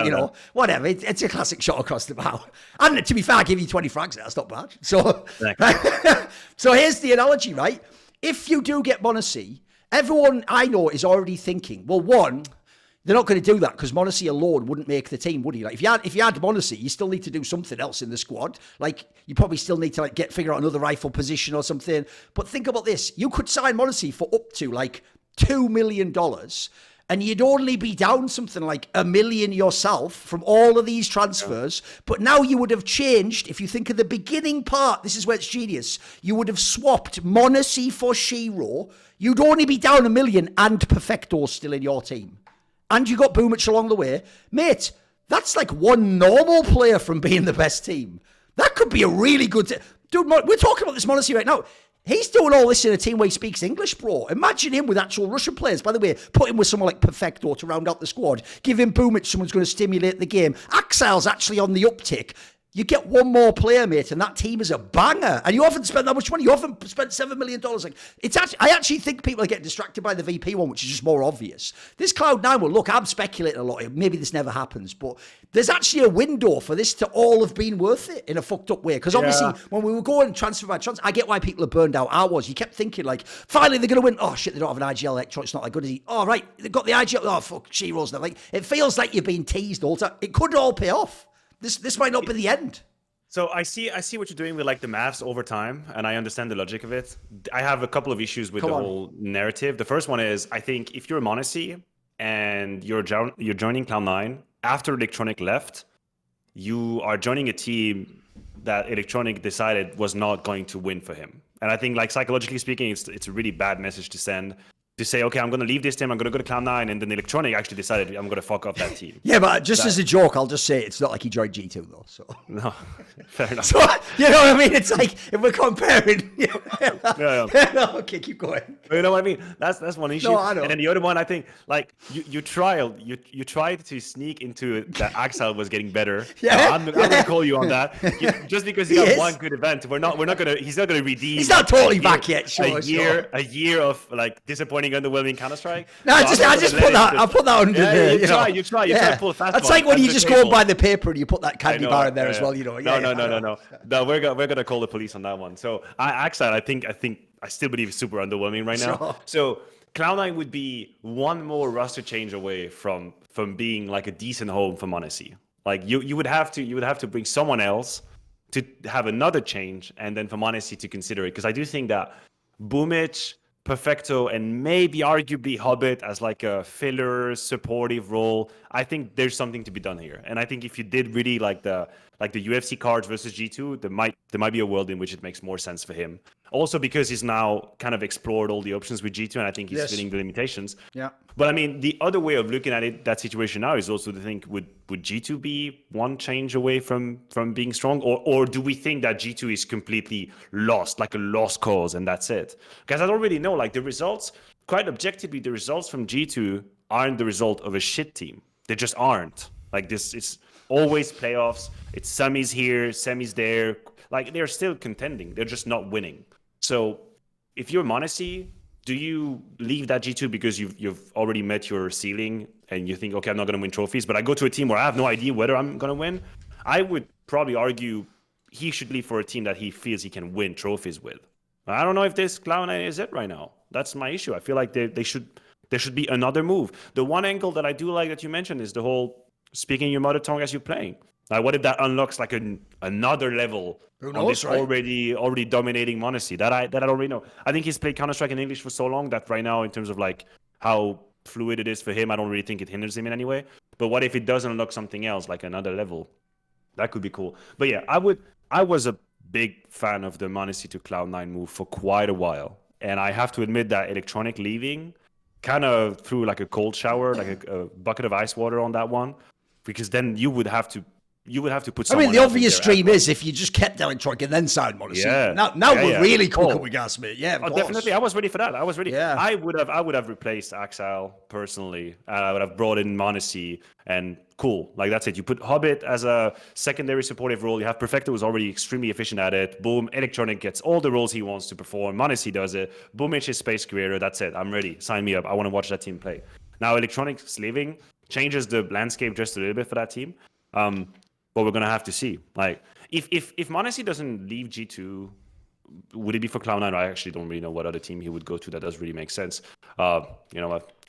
whatever. It's a classic shot across the bow. And to be fair, I give you 20 frags. That's not bad. So, so here's the analogy, right? If you do get m0NESY, everyone I know is already thinking, well, one, they're not going to do that because m0NESY alone wouldn't make the team, would he? Like, if you had m0NESY, you still need to do something else in the squad. Like, you probably still need to figure out another rifle position or something. But think about this: you could sign m0NESY for up to like $2 million, and you'd only be down something like $1 million yourself from all of these transfers. Yeah. But now you would have changed. If you think of the beginning part, this is where it's genius. You would have swapped m0NESY for Shiro. You'd only be down $1 million and Perfecto still in your team. And you got Boomich along the way. Mate, that's like one normal player from being the best team. That could be a really good... Dude, we're talking about this m0NESY right now. He's doing all this in a team where he speaks English, bro. Imagine him with actual Russian players. By the way, put him with someone like Perfecto to round out the squad. Give him Boomich, someone's going to stimulate the game. Axile's actually on the uptick. You get one more player, mate, and that team is a banger. And you haven't spent that much money. You haven't spent $7 million. Like, I actually think people are getting distracted by the VP one, which is just more obvious. This Cloud9 one, look, I'm speculating a lot. Maybe this never happens, but there's actually a window for this to all have been worth it in a fucked up way. Because obviously, when we were going transfer by transfer, I get why people are burned out. I was. You kept thinking, like, finally they're going to win. Oh, shit, they don't have an IGL Electro. It's not that good, is he? Oh, right, they've got the IGL. Oh, fuck, Shiro's now. Like, it feels like you're being teased all the time. It could all pay off. This might not be the end. So I see what you're doing with like the maths over time, and I understand the logic of it. I have a couple of issues with the whole narrative. The first one is, I think if you're m0NESY and you're joining Cloud9 after Electronic left, you are joining a team that Electronic decided was not going to win for him. And I think, like, psychologically speaking, it's a really bad message to send. To say, okay, I'm going to leave this team, I'm going to go to Cloud9, and then Electronic actually decided I'm going to fuck up that team. Yeah, but just as a joke, I'll just say it's not like he joined G2 though. So no, fair enough. So, you know what I mean? It's like if we're comparing. No, okay, keep going. You know what I mean? That's one issue. No, I know. And then the other one, I think, like you tried to sneak into that Axel was getting better. Yeah, I'm going to call you on that. Just because he got one good event, he's not going to redeem. He's not totally back yet. Sure, a year of like disappointing, underwhelming Counter-Strike. No, I just put that. I put that under the. You try to pull a fast. That's like when you just go by the paper and you put that candy bar in there as well. You know. No, we're gonna call the police on that one. So Axel, I think I still believe it's super underwhelming right now. Sure. So Cloud9 would be one more roster change away from being like a decent home for m0NESY. Like you would have to bring someone else to have another change, and then for m0NESY to consider it, because I do think that Boomich, Perfecto, and maybe arguably Hobbit as like a filler supportive role, I think there's something to be done here. And I think if you did really like the UFC cards versus G2, there might be a world in which it makes more sense for him. Also because he's now kind of explored all the options with G2, and I think he's feeling the limitations. Yeah. But I mean, the other way of looking at it, that situation now, is also to think, would G2 be one change away from being strong? Or do we think that G2 is completely lost, like a lost cause, and that's it? Because I don't really know. Like, the results, quite objectively, the results from G2 aren't the result of a shit team. They just aren't. Like, this is always playoffs. It's semis here, semis there. Like, they're still contending. They're just not winning. So if you're m0NESY, do you leave that G2 because you've already met your ceiling and you think, okay, I'm not going to win trophies, but I go to a team where I have no idea whether I'm going to win? I would probably argue he should leave for a team that he feels he can win trophies with. I don't know if this Cloud9 is it right now. That's my issue. I feel like there should be another move. The one angle that I do like that you mentioned is the whole speaking your mother tongue as you're playing. Like, what if that unlocks like another level on this already dominating m0NESY that I don't really know. I think he's played Counter-Strike in English for so long that right now, in terms of like how fluid it is for him, I don't really think it hinders him in any way. But what if it does unlock something else, like another level? That could be cool. But yeah, I was a big fan of the m0NESY to Cloud9 move for quite a while. And I have to admit that Electronic leaving kind of threw like a cold shower, like a bucket of ice water on that one, because then you would have to put someone. I mean, the obvious dream is if you just kept Electronic and then signed m0NESY. Yeah. Now we're really cooking with gas, mate. Yeah, definitely. I was ready for that. I was ready. Yeah. I would have replaced Axel personally. I would have brought in m0NESY, and cool. Like, that's it. You put Hobbit as a secondary supportive role. You have Perfecto, who's already extremely efficient at it. Boom. Electronic gets all the roles he wants to perform. m0NESY does it. Boom, is space creator. That's it. I'm ready. Sign me up. I want to watch that team play. Now, Electronic's leaving changes the landscape just a little bit for that team. But we're gonna have to see. Like, if m0NESY doesn't leave G2, would it be for Cloud9? I actually don't really know what other team he would go to. That does really make sense. I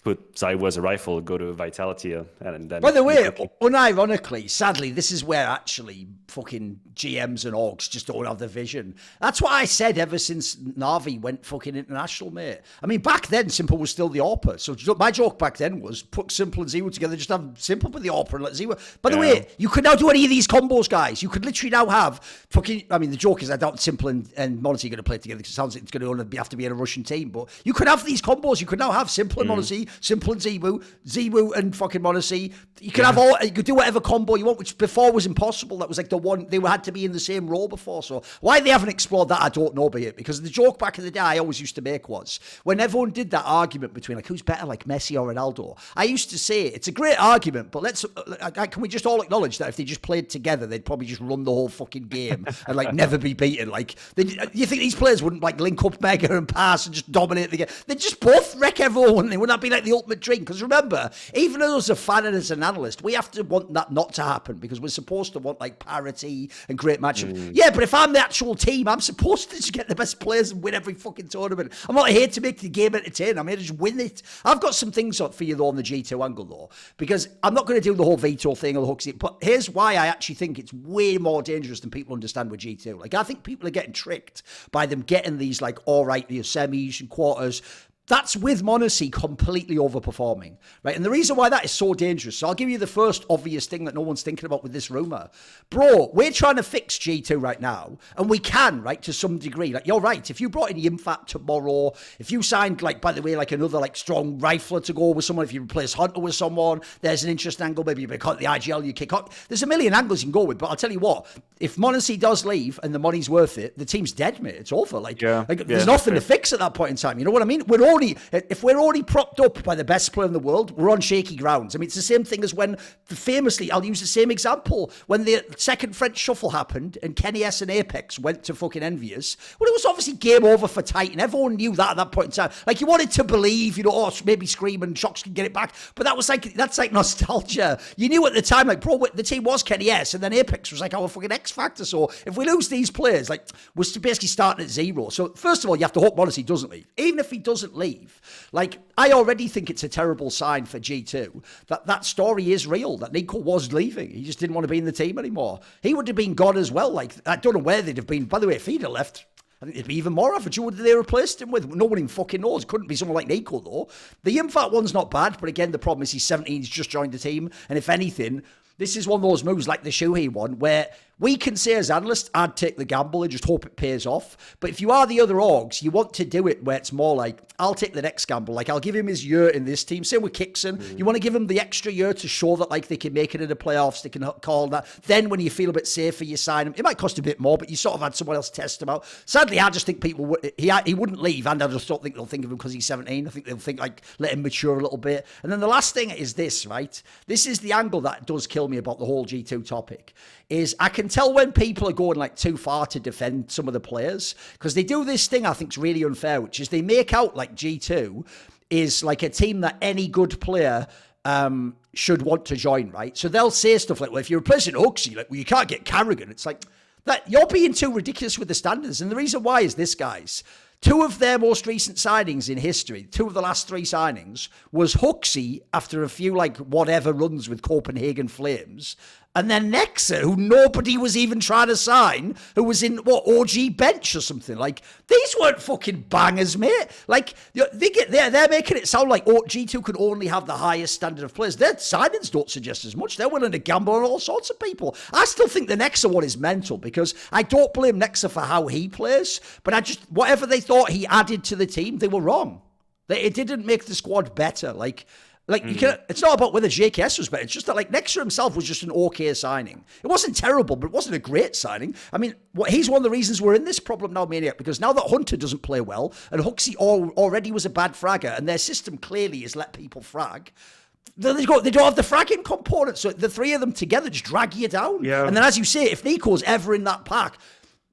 put ZywOo as a rifle, go to Vitality, and then. By the way, unironically, sadly, this is where actually fucking GMs and orgs just don't have the vision. That's what I said ever since Na'Vi went fucking international, mate. I mean, back then, Simple was still the AWPer. So my joke back then was put Simple and ZywOo together, just have Simple with the AWPer and let ZywOo. By the way, you could now do any of these combos, guys. You could literally now have fucking. I mean, the joke is I doubt Simple and m0NESY are going to play together because it sounds like it's going to only have to be in a Russian team. But you could have these combos. You could now have Simple and m0NESY, Simple and ZywOo and fucking m0NESY. You could have all. You could do whatever combo you want, which before was impossible. That was like the one they had to be in the same role before. So why they haven't explored that, I don't know. But because the joke back in the day I always used to make was when everyone did that argument between like who's better, like Messi or Ronaldo. I used to say it's a great argument, but can we just all acknowledge that if they just played together, they'd probably just run the whole fucking game and like never be beaten. Like, you think these players wouldn't like link up mega and pass and just dominate the game? They'd just both wreck everyone, wouldn't they? Wouldn't that be like the ultimate dream? Because remember, even as a fan and as an analyst, we have to want that not to happen because we're supposed to want like parity and great matchups. Yeah, but if I'm the actual team, I'm supposed to just get the best players and win every fucking tournament. I'm not here to make the game entertaining. I'm here to just win it. I've got some things for you though on the G2 angle though, because I'm not going to do the whole veto thing or the HooXi, but here's why I actually think it's way more dangerous than people understand with G2. Like, I think people are getting tricked by them getting these like all right, the semis and quarters. That's with m0NESY completely overperforming, right? And the reason why that is so dangerous, so I'll give you the first obvious thing that no one's thinking about with this rumor. Bro, we're trying to fix G2 right now, and we can, right, to some degree. Like, you're right, if you brought in Yimfat tomorrow, if you signed, like, by the way, like another, like, strong rifler to go with someone, if you replace Hunter with someone, there's an interesting angle, maybe you cut the IGL, you kick up. There's a million angles you can go with, but I'll tell you what, if m0NESY does leave and the money's worth it, the team's dead, mate. It's over. There's nothing to fix at that point in time. You know what I mean? If we're already propped up by the best player in the world, we're on shaky grounds. I mean, it's the same thing as when, famously, I'll use the same example, when the second French shuffle happened and m0NESY and Apex went to fucking Envious. Well, it was obviously game over for Titan. Everyone knew that at that point in time. Like, you wanted to believe, maybe Scream and Shocks can get it back, but that's like nostalgia. You knew at the time, like, bro, the team was m0NESY, and then Apex was like our fucking X Factor. So if we lose these players, like, we're basically starting at zero. So first of all, you have to hope m0NESY doesn't leave. Even if he doesn't leave, like, I already think it's a terrible sign for G2 that story is real, that NiKo was leaving. He just didn't want to be in the team anymore. He would have been gone as well. Like, I don't know where they'd have been. By the way, if he'd have left, I think it'd be even more average. Who would they replaced him with? No one even fucking knows. Couldn't be someone like NiKo, though. The Yimfat one's not bad, but again, the problem is he's 17, he's just joined the team. And if anything, this is one of those moves like the Shuhei one where we can say as analysts, I'd take the gamble and just hope it pays off. But if you are the other orgs, you want to do it where it's more like, I'll take the next gamble. Like, I'll give him his year in this team. Same with Kixon. You want to give him the extra year to show that, like, they can make it in the playoffs. They can call that. Then when you feel a bit safer, you sign him. It might cost a bit more, but you sort of had someone else test him out. Sadly, I just think people he wouldn't leave, and I just don't think they'll think of him because he's 17. I think they'll think, like, let him mature a little bit. And then the last thing is this, right? This is the angle that does kill me about the whole G2 topic. Is I can tell when people are going like too far to defend some of the players, because they do this thing I think is really unfair, which is they make out like G2 is like a team that any good player should want to join, right? So they'll say stuff like, well, if you're replacing HooXi, like, well, you can't get Carrigan. It's like, that you're being too ridiculous with the standards. And the reason why is this, guys. Two of their most recent signings in history, two of the last three signings, was HooXi after a few, like, whatever runs with Copenhagen Flames, and then NeXY, who nobody was even trying to sign, who was in, OG bench or something. Like, these weren't fucking bangers, mate. Like, they're making it sound like G2 could only have the highest standard of players. Their signings don't suggest as much. They're willing to gamble on all sorts of people. I still think the NeXY one is mental, because I don't blame NeXY for how he plays, but whatever they thought he added to the team, they were wrong. It didn't make the squad better. Like you can, it's not about whether JKS was better. It's just that like Nexa himself was just an okay signing. It wasn't terrible, but it wasn't a great signing. I mean, he's one of the reasons we're in this problem now, Maniac, because now that Hunter doesn't play well and HooXi already was a bad fragger and their system clearly is let people frag. They don't have the fragging component, so the three of them together just drag you down. Yeah. And then, as you say, if NiKo's ever in that pack,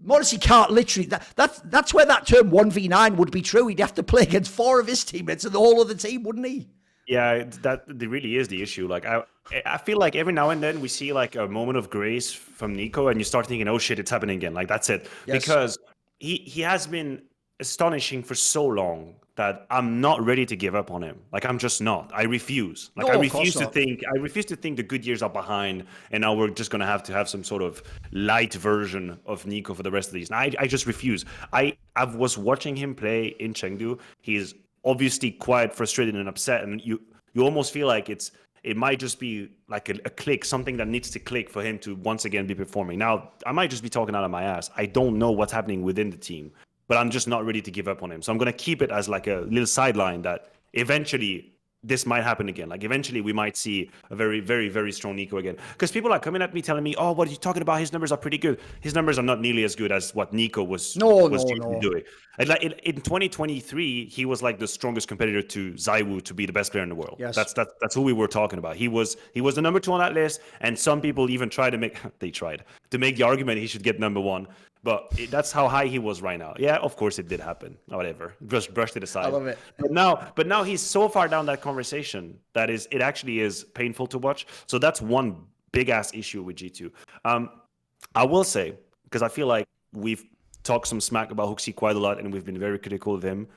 m0NESY can't literally. That's where that term 1v9 would be true. He'd have to play against 4 of his teammates and the whole of the team, wouldn't he? Yeah, that really is the issue. Like I feel like every now and then we see like a moment of grace from NiKo, and you start thinking, oh shit, it's happening again. Like that's it, yes. Because he has been astonishing for so long that I'm not ready to give up on him. Like I'm just not. I refuse. Like I refuse to think. I refuse to think the good years are behind, and now we're just gonna have some sort of light version of NiKo for the rest of these. And I just refuse. I was watching him play in Chengdu. He's obviously quite frustrated and upset, and you almost feel like it might just be like a click, something that needs to click for him to once again be performing. Now, I might just be talking out of my ass. I don't know what's happening within the team, but I'm just not ready to give up on him. So I'm going to keep it as like a little sideline that eventually this might happen again. Like eventually we might see a very, very, very strong NiKo again. Because people are coming at me telling me, oh, what are you talking about? His numbers are pretty good. His numbers are not nearly as good as what NiKo was doing. And like in 2023, he was like the strongest competitor to ZywOo to be the best player in the world. Yes. That's who we were talking about. He was the number 2 on that list, and some people even tried to make the argument he should get number 1. But that's how high he was right now. Yeah, of course it did happen. Whatever, just brushed it aside. I love it. But now he's so far down that conversation that it actually is painful to watch. So that's one big ass issue with G2. I will say, because I feel like we've talked some smack about HooXi quite a lot, and we've been very critical of him,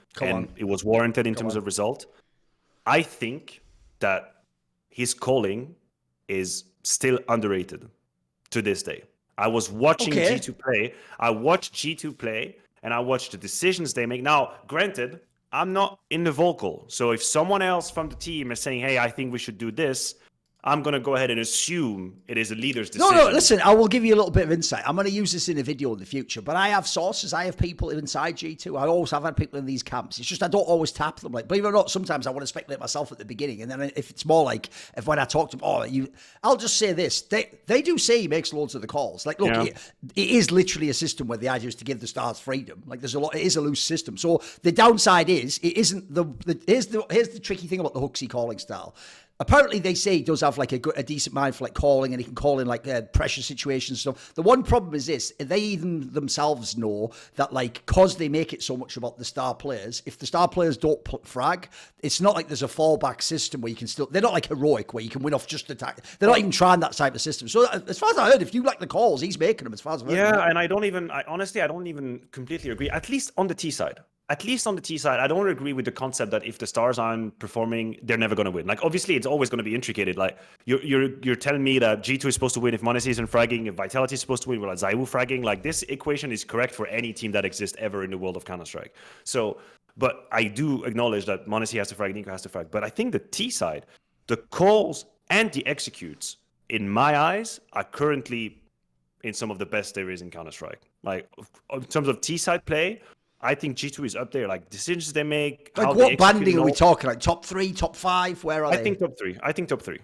it was warranted in terms of result. I think that his calling is still underrated to this day. I was watching G2 play. I watched G2 play, and I watched the decisions they make. Now, granted, I'm not in the vocal. So if someone else from the team is saying, hey, I think we should do this, I'm going to go ahead and assume it is a leader's decision. No, listen, I will give you a little bit of insight. I'm going to use this in a video in the future, but I have sources. I have people inside G2. I always have had people in these camps. It's just I don't always tap them. Like, believe it or not, sometimes I want to speculate myself at the beginning. And then if it's more like, when I talk to them, I'll just say this. They do say he makes loads of the calls. Like, look, it is literally a system where the idea is to give the stars freedom. Like, it is a loose system. So the downside is, it isn't here's the tricky thing about the HooXi calling style. Apparently, they say he does have like a decent mind for like calling, and he can call in like pressure situations and stuff. The one problem is this: they even themselves know that like because they make it so much about the star players, if the star players don't frag, it's not like there's a fallback system where you can still. They're not like heroic where you can win off just attack. They're not even trying that type of system. So as far as I heard, if you like the calls, he's making them. As far as I've heard. Yeah, and honestly, I don't even completely agree. At least on the T side. I don't agree with the concept that if the stars aren't performing, they're never going to win. Like, obviously, it's always going to be intricated. Like, you're telling me that G2 is supposed to win if m0NESY isn't fragging, if Vitality is supposed to win, well, ZywOo fragging. Like, this equation is correct for any team that exists ever in the world of Counter-Strike. So, but I do acknowledge that m0NESY has to frag, NiKo has to frag. But I think the T side, the calls and the executes, in my eyes, are currently in some of the best there is in Counter-Strike. Like, in terms of T side play, I think G2 is up there. Like decisions they make. Like what banding are we talking? Like top 3, top 5? Where are they? I think top 3.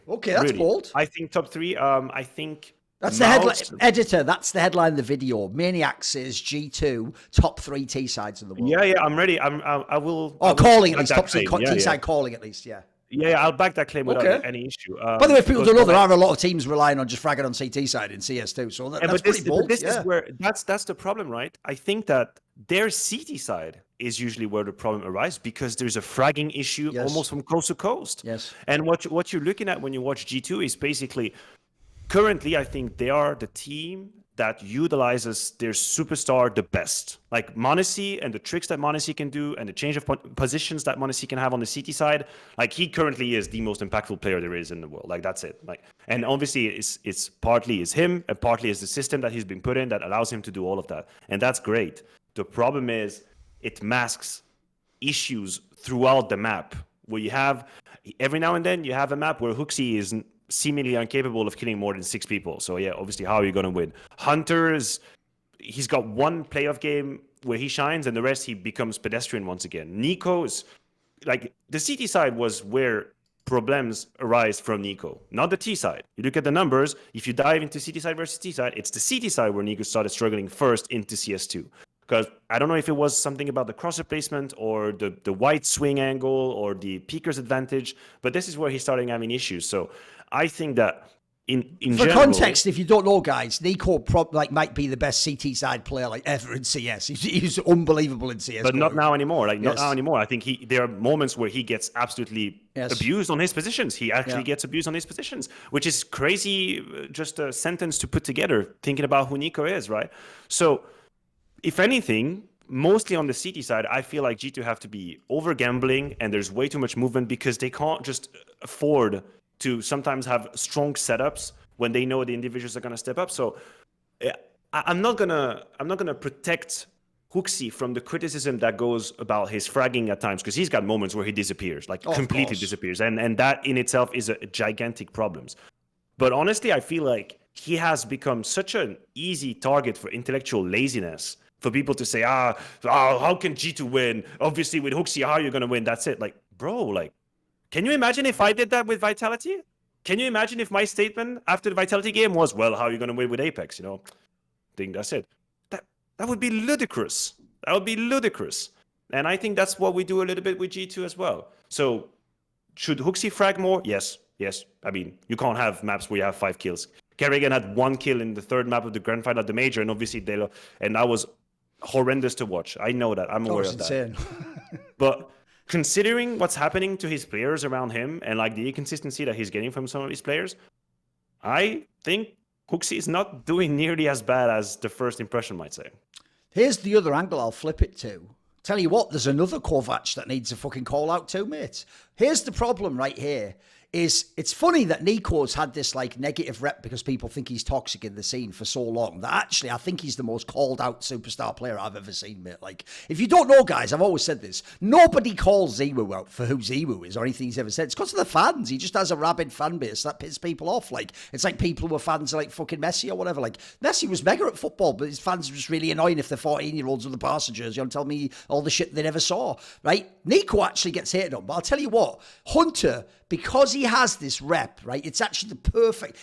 Okay, that's really bold. I think top 3. I think that's the headline. Editor, that's the headline of the video. Maniac says G2 top 3 T sides in the world. Yeah, I'm ready. I will. Calling at least top 3 T side calling at least. Yeah. Yeah, I'll back that claim without any issue. By the way, if people don't know, there are a lot of teams relying on just fragging on CT side in CS2, so that's pretty bold. This is where that's the problem, right? I think that their CT side is usually where the problem arises because there's a fragging issue almost from coast to coast. Yes. And what you're looking at when you watch G2 is basically, currently, I think they are the team that utilizes their superstar the best. Like m0NESY and the tricks that m0NESY can do and the change of positions that m0NESY can have on the CT side, like he currently is the most impactful player there is in the world. Like that's it. Like, and obviously it's partly is him and partly is the system that he's been put in that allows him to do all of that. And that's great. The problem is it masks issues throughout the map where you have, every now and then you have a map where HooXi is seemingly incapable of killing more than 6 people. So yeah, obviously, how are you going to win? Hunter's, he's got one playoff game where he shines, and the rest he becomes pedestrian once again. NiKo's like the CT side was where problems arise from NiKo, not the T side. You look at the numbers, if you dive into CT side versus T side, it's the CT side where NiKo started struggling first into CS2. Because I don't know if it was something about the crosser placement or the wide swing angle or the peeker's advantage, but this is where he's starting having issues. So I think that in For general, context, if you don't know, guys, NiKo might be the best CT side player like ever in CS. He's unbelievable in CS. but not now anymore. Like not now anymore. I think there are moments where he gets absolutely abused on his positions. He actually gets abused on his positions, which is crazy. Just a sentence to put together, thinking about who NiKo is, right? So, if anything, mostly on the CT side, I feel like G2 have to be over gambling, and there's way too much movement because they can't just afford to sometimes have strong setups when they know the individuals are going to step up. So I'm not gonna protect HooXi from the criticism that goes about his fragging at times, because he's got moments where he disappears, like completely disappears, and that in itself is a gigantic problem. But honestly, I feel like he has become such an easy target for intellectual laziness, for people to say, how can G2 win? Obviously, with HooXi, how are you going to win? That's it. Like, bro, like, can you imagine if I did that with Vitality? Can you imagine if my statement after the Vitality game was, well, how are you going to win with Apex? You know, I think that's it. That would be ludicrous. That would be ludicrous. And I think that's what we do a little bit with G2 as well. So should HooXi frag more? Yes. I mean, you can't have maps where you have 5 kills. Kerrigan had 1 kill in the 3rd map of the grand final at the Major, and obviously and that was horrendous to watch. I know that. I'm aware of that. But considering what's happening to his players around him and like the inconsistency that he's getting from some of his players, I think HooXi is not doing nearly as bad as the first impression might say. Here's the other angle I'll flip it to. Tell you what, there's another Kovac that needs a fucking call out too, mate. Here's the problem right here. It's funny that NiKo's had this like negative rep because people think he's toxic in the scene for so long that actually I think he's the most called out superstar player I've ever seen, mate. Like, if you don't know, guys, I've always said this. Nobody calls ZywOo out for who ZywOo is or anything he's ever said. It's because of the fans. He just has a rabid fan base that pisses people off. Like, it's like people who are fans of like fucking m0NESY or whatever. Like, m0NESY was mega at football, but his fans are just really annoying if they're 14-year-olds with the passengers. You want to tell me all the shit they never saw, right? NiKo actually gets hated on, but I'll tell you what, Hunter, because he has this rep, right? It's actually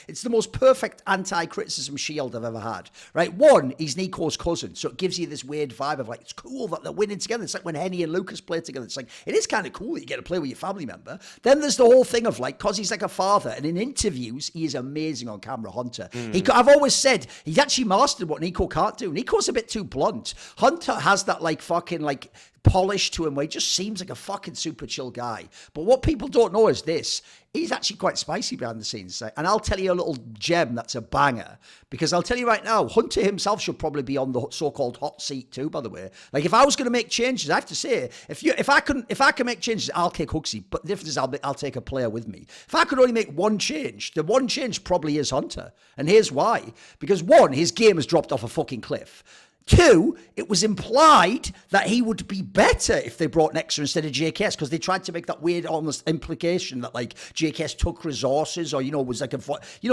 it's the most perfect anti-criticism shield I've ever had, right? One, he's NiKo's cousin, so it gives you this weird vibe of like, it's cool that they're winning together. It's like when Henny and Lucas play together. It's like, it is kind of cool that you get to play with your family member. Then there's the whole thing of like, because he's like a father, and in interviews, he is amazing on camera, Hunter. I've always said, he's actually mastered what NiKo can't do. NiKo's a bit too blunt. Hunter has that like fucking like polish to him where he just seems like a fucking super chill guy. But what people don't know is this. He's actually quite spicy behind the scenes. And I'll tell you a little gem that's a banger. Because I'll tell you right now, Hunter himself should probably be on the so-called hot seat too, by the way. Like, if I was going to make changes, I have to say, if I can make changes, I'll kick HooXi. But the difference is I'll take a player with me. If I could only make one change, the one change probably is Hunter. And here's why. Because one, his game has dropped off a fucking cliff. 2, it was implied that he would be better if they brought Nexa instead of JKS, because they tried to make that weird almost implication that like JKS took resources or, you know, was like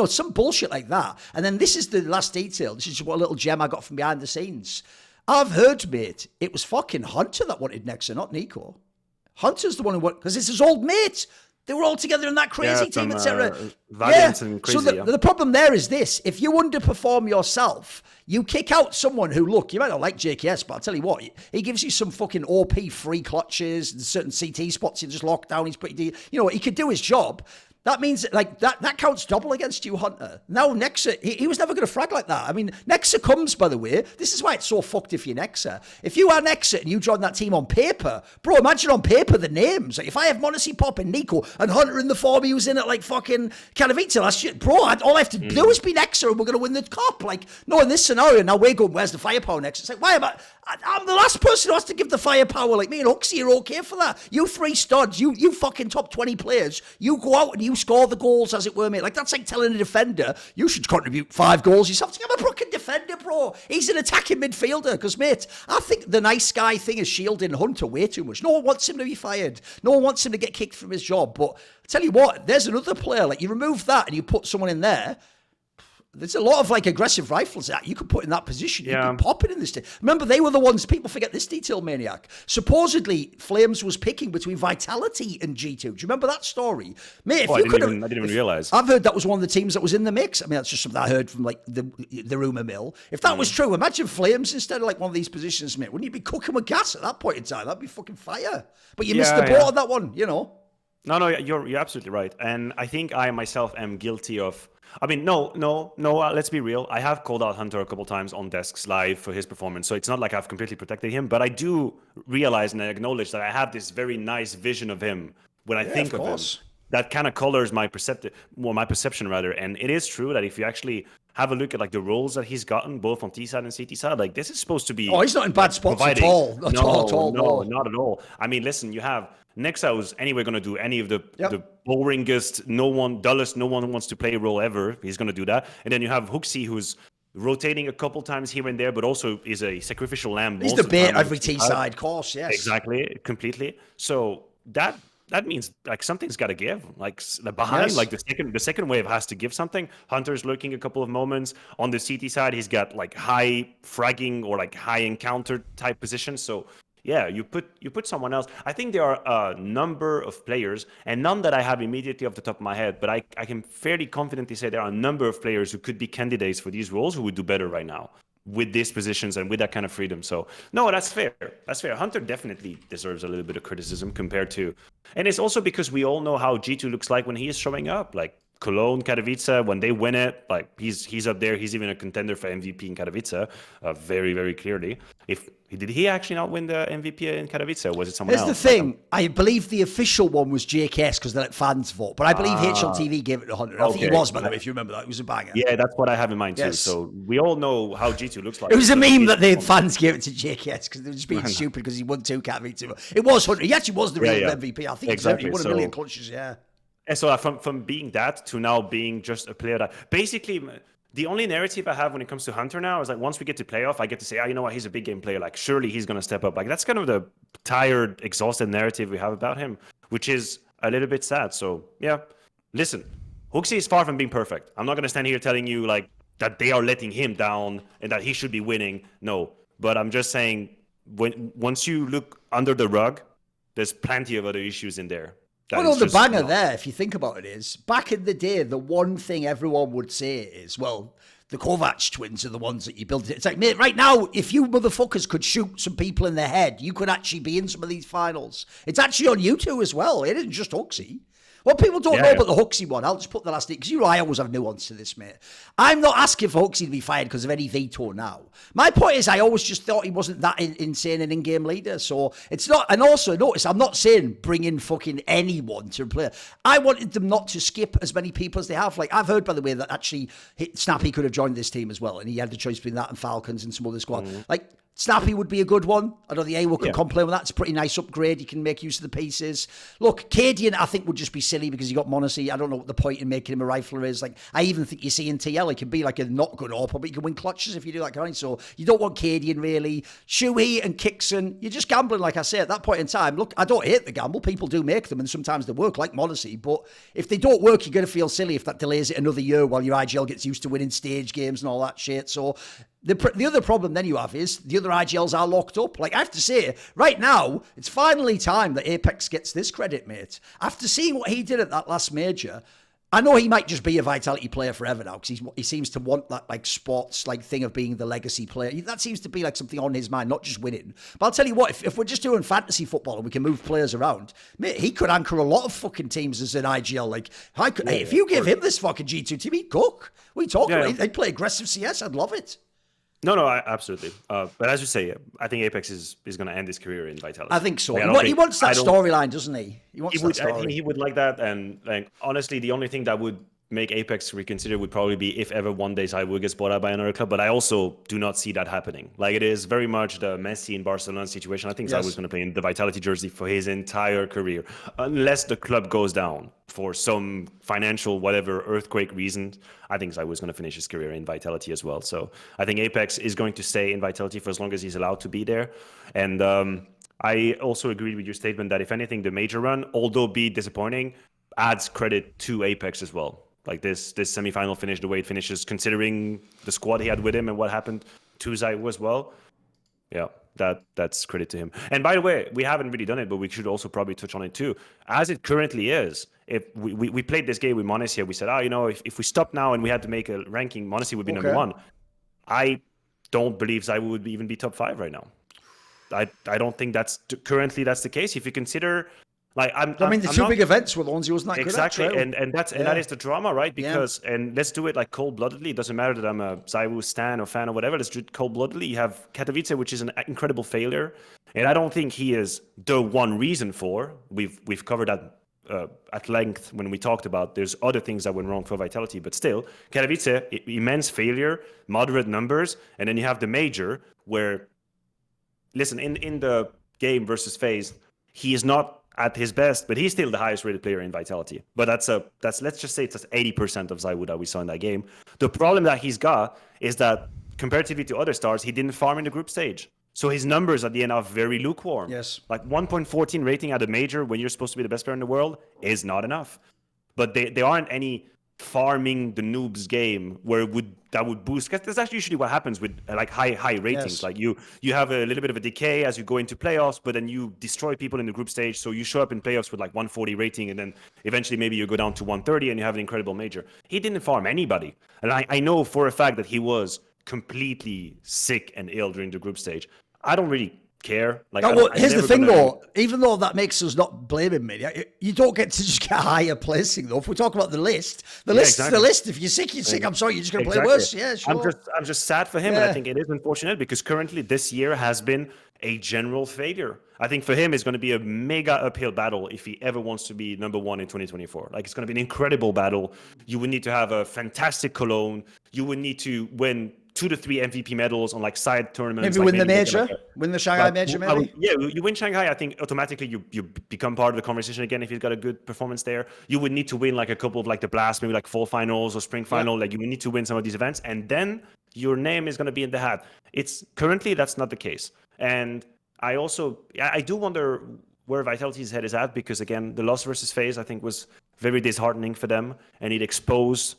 some bullshit like that. And then this is the last detail. This is what a little gem I got from behind the scenes. I've heard, mate, it was fucking Hunter that wanted Nexa, not NiKo. Hunter's the one who wanted, because it's his old mate. They were all together in that crazy team, etc. And crazy, so the problem there is this. If you underperform yourself, you kick out someone who, look, you might not like JKS, but I'll tell you what, he gives you some fucking OP free clutches and certain CT spots you just lock down. He's pretty, you know, he could do his job. That means like that counts double against you, Hunter. Now Nexa, he was never going to frag like that. I mean, Nexa comes, by the way. This is why it's so fucked if you're Nexa. If you are Nexa and you join that team on paper, bro, imagine on paper the names. Like, if I have m0NESY popping, NiKo, and Hunter in the form he was in at like fucking Katowice last year, bro, all I have to do is be Nexa and we're going to win the cup. Like, no, in this scenario, now we're going, where's the firepower Nexa? It's like, why am I'm the last person who has to give the firepower. Like, me and HooXi are okay for that. You 3 studs, you fucking top 20 players, you go out and you score the goals, as it were, mate. Like, that's like telling a defender, you should contribute 5 goals yourself. I'm a fucking defender, bro. He's an attacking midfielder. Because, mate, I think the nice guy thing is shielding Hunter way too much. No one wants him to be fired. No one wants him to get kicked from his job. But I tell you what, there's another player. Like, you remove that and you put someone in there, There's a lot of like aggressive rifles that you could put in that position. Yeah. You'd be popping in this. Remember, they were the ones, people forget this detail, Maniac. Supposedly, Flames was picking between Vitality and G2. Do you remember that story? Mate, if I you didn't could even, I didn't even realize. I've heard that was one of the teams that was in the mix. I mean, that's just something I heard from like the rumour mill. If that was true, imagine Flames instead of like one of these positions, mate. Wouldn't you be cooking with gas at that point in time? That'd be fucking fire. But you missed the boat on that one, you know. No, you're absolutely right. And I think I myself am guilty of. I mean, no. Let's be real. I have called out Hunter a couple times on desks live for his performance, so it's not like I've completely protected him. But I do realize and acknowledge that I have this very nice vision of him when I think of him. That kind of colors my perception rather. And it is true that if you actually have a look at like the roles that he's gotten, both on T side and CT side, like this is supposed to be. Oh, he's not in bad spots at all. Not at all. No, not at all. I mean, listen, you have. NiKo was anyway going to do any of the boringest, dullest, no one wants to play role ever. He's going to do that. And then you have HooXi, who's rotating a couple times here and there, but also is a sacrificial lamb. He's the bait every T side, of course, yes. Exactly, completely. So that means like something's got to give. Like behind, like the second wave has to give something. Hunter's lurking a couple of moments. On the CT side, he's got like high fragging or like high encounter type positions. So yeah, you put someone else. I think there are a number of players, and none that I have immediately off the top of my head, but I can fairly confidently say there are a number of players who could be candidates for these roles who would do better right now with these positions and with that kind of freedom. So no, that's fair. That's fair. Hunter definitely deserves a little bit of criticism compared to, and it's also because we all know how G2 looks like when he is showing up. Like Cologne, Katowice, when they win it, like he's up there. He's even a contender for MVP in Katowice, very, very clearly. Did he actually not win the MVP in Katowice, or was it someone else? Here's the thing. I believe the official one was JKS because they let fans vote. But I believe HLTV gave it to Hunter. I think he was, by the way, if you remember that. It was a banger. Yeah, that's what I have in mind too. So we all know how G2 looks like. It was a meme that the fans gave it to JKS because they were just being stupid because he won 2 Katowice. It was Hunter. He actually was the real MVP. I think he won a million clutches, yeah. And so from being that to now being just a player that basically the only narrative I have when it comes to Hunter now is like once we get to playoff, I get to say, you know what, he's a big game player. Like surely he's going to step up. Like that's kind of the tired, exhausted narrative we have about him, which is a little bit sad. So yeah, listen, HooXi is far from being perfect. I'm not going to stand here telling you like that they are letting him down and that he should be winning. No, but I'm just saying once you look under the rug, there's plenty of other issues in there. Well, no, the banger there, if you think about it, is back in the day, the one thing everyone would say is, well, the Kovac twins are the ones that you built it. It's like, mate, right now, if you motherfuckers could shoot some people in the head, you could actually be in some of these finals. It's actually on you two as well. It isn't just HooXi. What people don't know about the HooXi one, I'll just put the last thing, because I always have nuance to this, mate. I'm not asking for HooXi to be fired because of any veto now. My point is, I always just thought he wasn't that insane an in-game leader, so it's not, and also notice, I'm not saying bring in fucking anyone to play. I wanted them not to skip as many people as they have. Like, I've heard, by the way, that actually Snappy could have joined this team as well, and he had the choice between that and Falcons and some other squad. Like, Snappy would be a good one. I know the AWO can complain with that. It's a pretty nice upgrade. You can make use of the pieces. Look, Cadian, I think, would just be silly because you got m0NESY. I don't know what the point in making him a rifler is. Like, I even think you see in TL, he can be like a not good AWP, but you can win clutches if you do that kind of thing. So you don't want Cadian, really. ZywOo and Kixon, you're just gambling, like I say, at that point in time. Look, I don't hate the gamble. People do make them, and sometimes they work, like m0NESY. But if they don't work, you're going to feel silly if that delays it another year while your IGL gets used to winning stage games and all that shit. So the other problem then you have is the other IGLs are locked up. Like, I have to say, right now, it's finally time that Apex gets this credit, mate. After seeing what he did at that last major, I know he might just be a Vitality player forever now because he seems to want that like sports like thing of being the legacy player. That seems to be like something on his mind, not just winning. But I'll tell you what, if we're just doing fantasy football and we can move players around, mate, he could anchor a lot of fucking teams as an IGL. Like, hey, if you give him this fucking G2 team, he'd cook. We talk about it. They'd play aggressive CS. I'd love it. No, absolutely. But as you say, I think Apex is going to end his career in Vitality. I think so. He wants that storyline, doesn't he? He wants that story. I think he would like that. And like, honestly, the only thing that would make Apex reconsider would probably be if ever one day ZywOo gets bought out by another club. But I also do not see that happening. Like, it is very much the m0NESY in Barcelona situation. I think ZywOo's going to play in the Vitality jersey for his entire career, unless the club goes down for some financial, whatever, earthquake reason. I think ZywOo is going to finish his career in Vitality as well. So I think Apex is going to stay in Vitality for as long as he's allowed to be there. And I also agree with your statement that if anything, the major run, although be disappointing, adds credit to Apex as well. Like this semifinal finish, the way it finishes, considering the squad he had with him and what happened to ZywOo as well. Yeah, that's credit to him. And by the way, we haven't really done it, but we should also probably touch on it too. As it currently is, if we played this game with m0NESY here, we said, if we stop now and we had to make a ranking, m0NESY would be number 1. I don't believe ZywOo would even be top 5 right now. I don't think currently that's the case. If you consider, like, the two big events were the ones he wasn't that exactly, good at. and that is the drama, right? Because and let's do it like cold-bloodedly. It doesn't matter that I'm a ZywOo stan or fan or whatever. Let's do it cold-bloodedly. You have Katowice, which is an incredible failure, and I don't think he is the one reason for. We've covered that at length when we talked about there's other things that went wrong for Vitality, but still, Katowice, immense failure, moderate numbers, and then you have the major where, listen, in the game versus FaZe, he is not at his best, but he's still the highest rated player in Vitality. But that's let's just say it's 80% of ZywOo that we saw in that game. The problem that he's got is that comparatively to other stars, he didn't farm in the group stage. So his numbers at the end are very lukewarm. Yes. Like 1.14 rating at a major when you're supposed to be the best player in the world is not enough. But there aren't any farming the noobs game where that would boost, because that's actually usually what happens with like high ratings. Yes. Like you have a little bit of a decay as you go into playoffs, but then you destroy people in the group stage, so you show up in playoffs with like 140 rating, and then eventually maybe you go down to 130 and you have an incredible major. He didn't farm anybody, and I know for a fact that he was completely sick and ill during the group stage. I don't really care. Like, here's the thing, though. Even though that makes us not blaming me, you don't get to just get a higher placing, though. If we talk about the list, list is the list. If you're sick, you're sick. I'm sorry, you're just going to play worse. Yeah, sure. I'm just sad for him, and I think it is unfortunate because currently this year has been a general failure. I think for him, it's going to be a mega uphill battle if he ever wants to be number 1 in 2024. Like, it's going to be an incredible battle. You would need to have a fantastic cologne. You would need to win 2 to 3 MVP medals on like side tournaments. Maybe win the major, win the Shanghai major, maybe. You win Shanghai. I think automatically you become part of the conversation again if he's got a good performance there. You would need to win like a couple of like the Blast, maybe like fall finals or spring final. Like you would need to win some of these events, and then your name is going to be in the hat. It's currently that's not the case, and I do wonder where Vitality's head is at, because again, the loss versus FaZe I think was very disheartening for them, and it exposed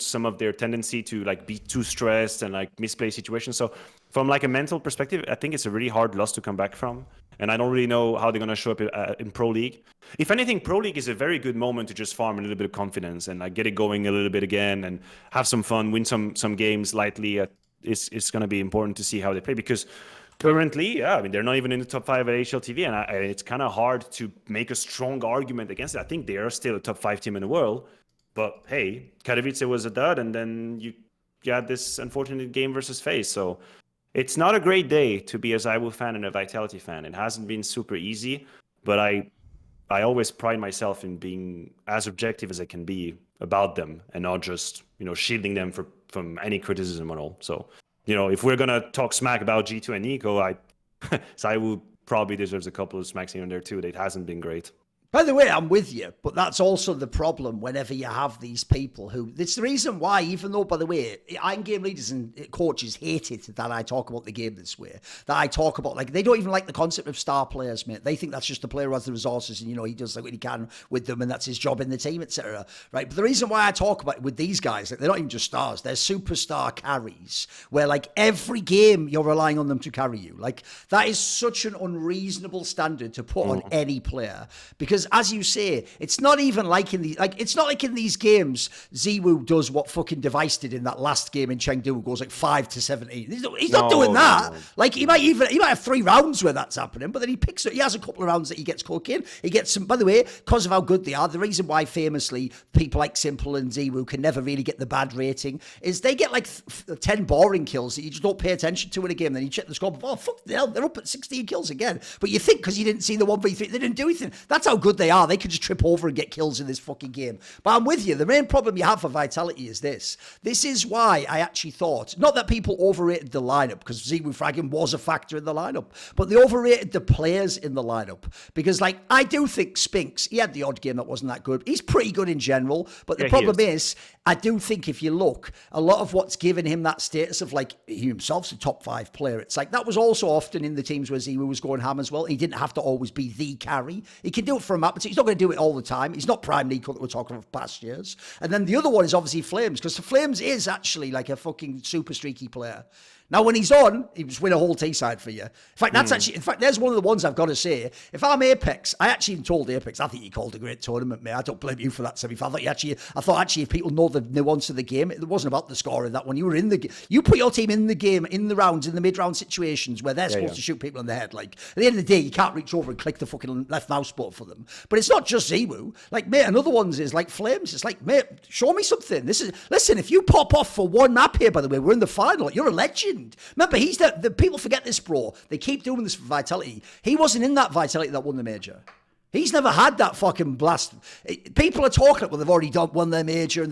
some of their tendency to like be too stressed and like misplay situations. So from like a mental perspective, I think it's a really hard loss to come back from. And I don't really know how they're going to show up in Pro League. If anything, Pro League is a very good moment to just farm a little bit of confidence and like get it going a little bit again and have some fun, win some games lightly. It's going to be important to see how they play, because currently, they're not even in the top 5 at HLTV, and it's kind of hard to make a strong argument against it. I think they are still a top 5 team in the world. But hey, Katowice was a dud, and then you had this unfortunate game versus FaZe. So it's not a great day to be a ZywOo fan and a Vitality fan. It hasn't been super easy, but I always pride myself in being as objective as I can be about them and not just, shielding them from any criticism at all. So, if we're going to talk smack about G2 and NiKo, ZywOo probably deserves a couple of smacks here and there too. It hasn't been great. By the way, I'm with you, but that's also the problem whenever you have these people who... It's the reason why, even though, by the way, in-game leaders and coaches hate it that I talk about the game this way, that I talk about, like, they don't even like the concept of star players, mate. They think that's just a player who has the resources and, he does like what he can with them and that's his job in the team, etc. Right? But the reason why I talk about it with these guys, like, they're not even just stars, they're superstar carries, where, like, every game you're relying on them to carry you. Like, that is such an unreasonable standard to put on any player, because as you say, it's not even like it's not like in these games ZywOo does what fucking Device did in that last game in Chengdu, goes like 5 to 17. He's not doing that. No. Like he might have 3 rounds where that's happening, but then he has a couple of rounds that he gets cooking. He gets some, by the way, because of how good they are. The reason why famously people like Simple and ZywOo can never really get the bad rating is they get like 10 boring kills that you just don't pay attention to in a game. Then you check the score, oh fuck the hell, they're up at 16 kills again. But you think because you didn't see the 1v3, they didn't do anything. That's how good they are. They could just trip over and get kills in this fucking game. But I'm with you. The main problem you have for Vitality is this. This is why I actually thought, not that people overrated the lineup, because ZywOo fragging was a factor in the lineup, but they overrated the players in the lineup. Because, like, I do think Spinks, he had the odd game that wasn't that good. He's pretty good in general, but the problem is, I do think if you look, a lot of what's given him that status of, like, he himself's a top 5 player. It's like, that was also often in the teams where ZywOo was going ham as well. He didn't have to always be the carry. He can do it for a map, but he's not going to do it all the time. He's not prime NiKo that we're talking of past years. And then the other one is obviously Flames, because the Flames is actually like a fucking super streaky player. Now, when he's on, he just win a whole T-side for you. In fact, there's one of the ones I've got to say. If I'm Apex, I actually even told Apex, I think you called a great tournament, mate. I don't blame you for that semi-final. I thought actually if people know the nuance of the game, it wasn't about the score of that one. You were in the game. You put your team in the game, in the rounds, in the mid-round situations where they're supposed to shoot people in the head. Like, at the end of the day, you can't reach over and click the fucking left mouse button for them. But it's not just ZywOo. Like, mate, another one's is like Flames. It's like, mate, show me something. Listen, if you pop off for one map here, by the way, we're in the final. You're a legend. Remember, he's the people forget this, bro. They keep doing this for Vitality. He wasn't in that Vitality that won the major. He's never had that fucking blast. People are talking, well, they've already won their major. And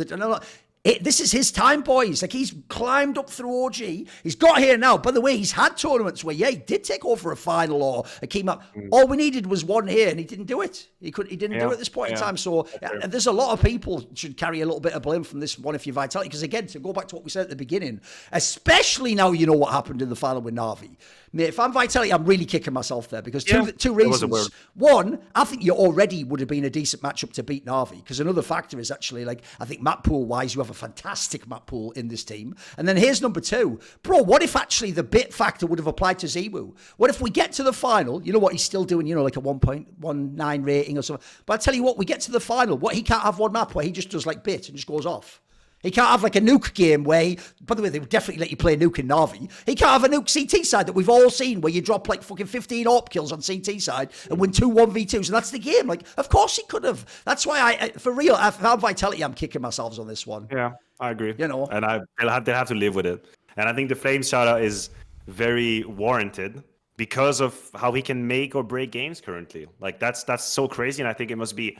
this is his time, boys. Like, he's climbed up through OG. He's got here now. By the way, he's had tournaments where, he did take over a final or a key map. All we needed was one here, and he didn't do it. He didn't do it at this point in time. So there's a lot of people should carry a little bit of blame from this one if you're Vitality. Because, again, to go back to what we said at the beginning, especially now you know what happened in the final with Na'Vi. Mate, if I'm Vitality, I'm really kicking myself there because two reasons. One, I think you already would have been a decent matchup to beat Na'Vi because another factor is actually, like, I think map pool-wise, you have a fantastic map pool in this team. And then here's number two. Bro, what if actually the bit factor would have applied to ZywOo? What if we get to the final, you know what, he's still doing, like a 1.19 rating or something. But I tell you what, we get to the final, he can't have one map where he just does like bit and just goes off. He can't have like a nuke game where by the way, they would definitely let you play nuke in Na'Vi. He can't have a nuke CT side that we've all seen where you drop like fucking 15 AWP kills on CT side and win 2 1v2s. And that's the game. Like, of course he could have. That's why for real, if I'm Vitality, I'm kicking myself on this one. Yeah, I agree. And they'll have to live with it. And I think the Flames shout out is very warranted because of how he can make or break games currently. Like, that's so crazy. And I think it must be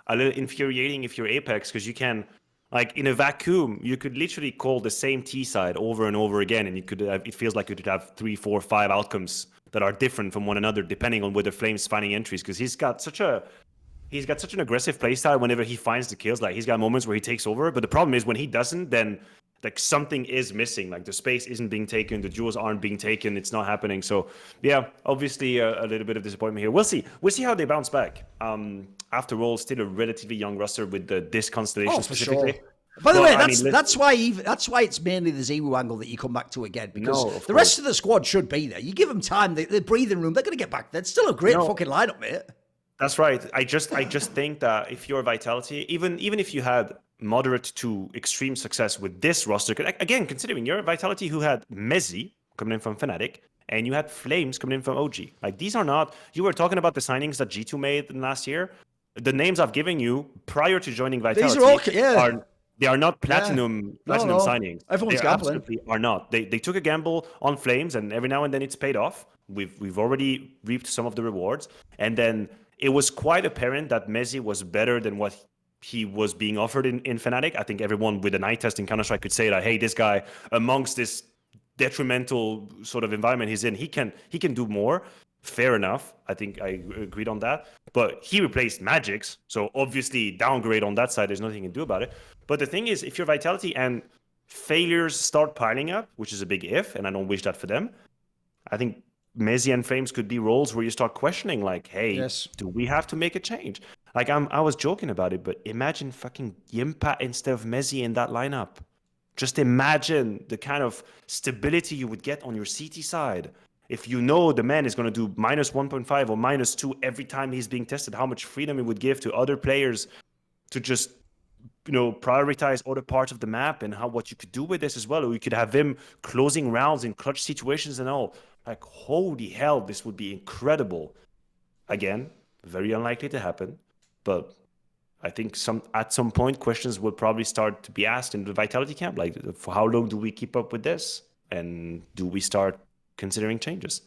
a little infuriating if you're Apex because you can, like, in a vacuum, you could literally call the same T side over and over again, and it feels like you could have 3, 4, 5 outcomes that are different from one another depending on whether Flames finding entries. Because he's got such an aggressive playstyle whenever he finds the kills. Like, he's got moments where he takes over, but the problem is when he doesn't, then like something is missing. Like, the space isn't being taken, the duels aren't being taken, it's not happening. So yeah, obviously a little bit of disappointment here. We'll see how they bounce back. After all, still a relatively young roster with this constellation specifically. Sure. By the way, that's why it's mainly the ZywOo angle that you come back to again, because the rest of the squad should be there. You give them time, the breathing room, they're going to get back there. It's still a great fucking lineup, mate. That's right. I just think that if you're Vitality, even if you had moderate to extreme success with this roster, again, considering you're Vitality who had m0NESY coming in from Fnatic, and you had Flames coming in from OG. Like, these are not, you were talking about the signings that G2 made in last year. The names I've given you prior to joining Vitality they are not platinum signings. Everyone's gambling. Absolutely are not. They took a gamble on Flames, and every now and then it's paid off. We've already reaped some of the rewards. And then it was quite apparent that m0NESY was better than what he was being offered in Fnatic. I think everyone with an eye test in Counter-Strike could say that, hey, this guy, amongst this detrimental sort of environment he's in, he can do more. Fair enough. I think I agreed on that. But he replaced Magix, so obviously downgrade on that side. There's nothing you can do about it. But the thing is, if you're Vitality and failures start piling up, which is a big if, and I don't wish that for them, I think m0NESY and Flames could be roles where you start questioning, like, hey, do we have to make a change? Like, I was joking about it, but imagine fucking Yimpa instead of m0NESY in that lineup. Just imagine the kind of stability you would get on your CT side. If you know the man is going to do minus 1.5 or minus 2 every time he's being tested, how much freedom it would give to other players to just, prioritize other parts of the map and what you could do with this as well. Or you could have him closing rounds in clutch situations and all. Like, holy hell, this would be incredible. Again, very unlikely to happen. But I think at some point, questions will probably start to be asked in the Vitality camp. Like, for how long do we keep up with this? And do we start considering changes?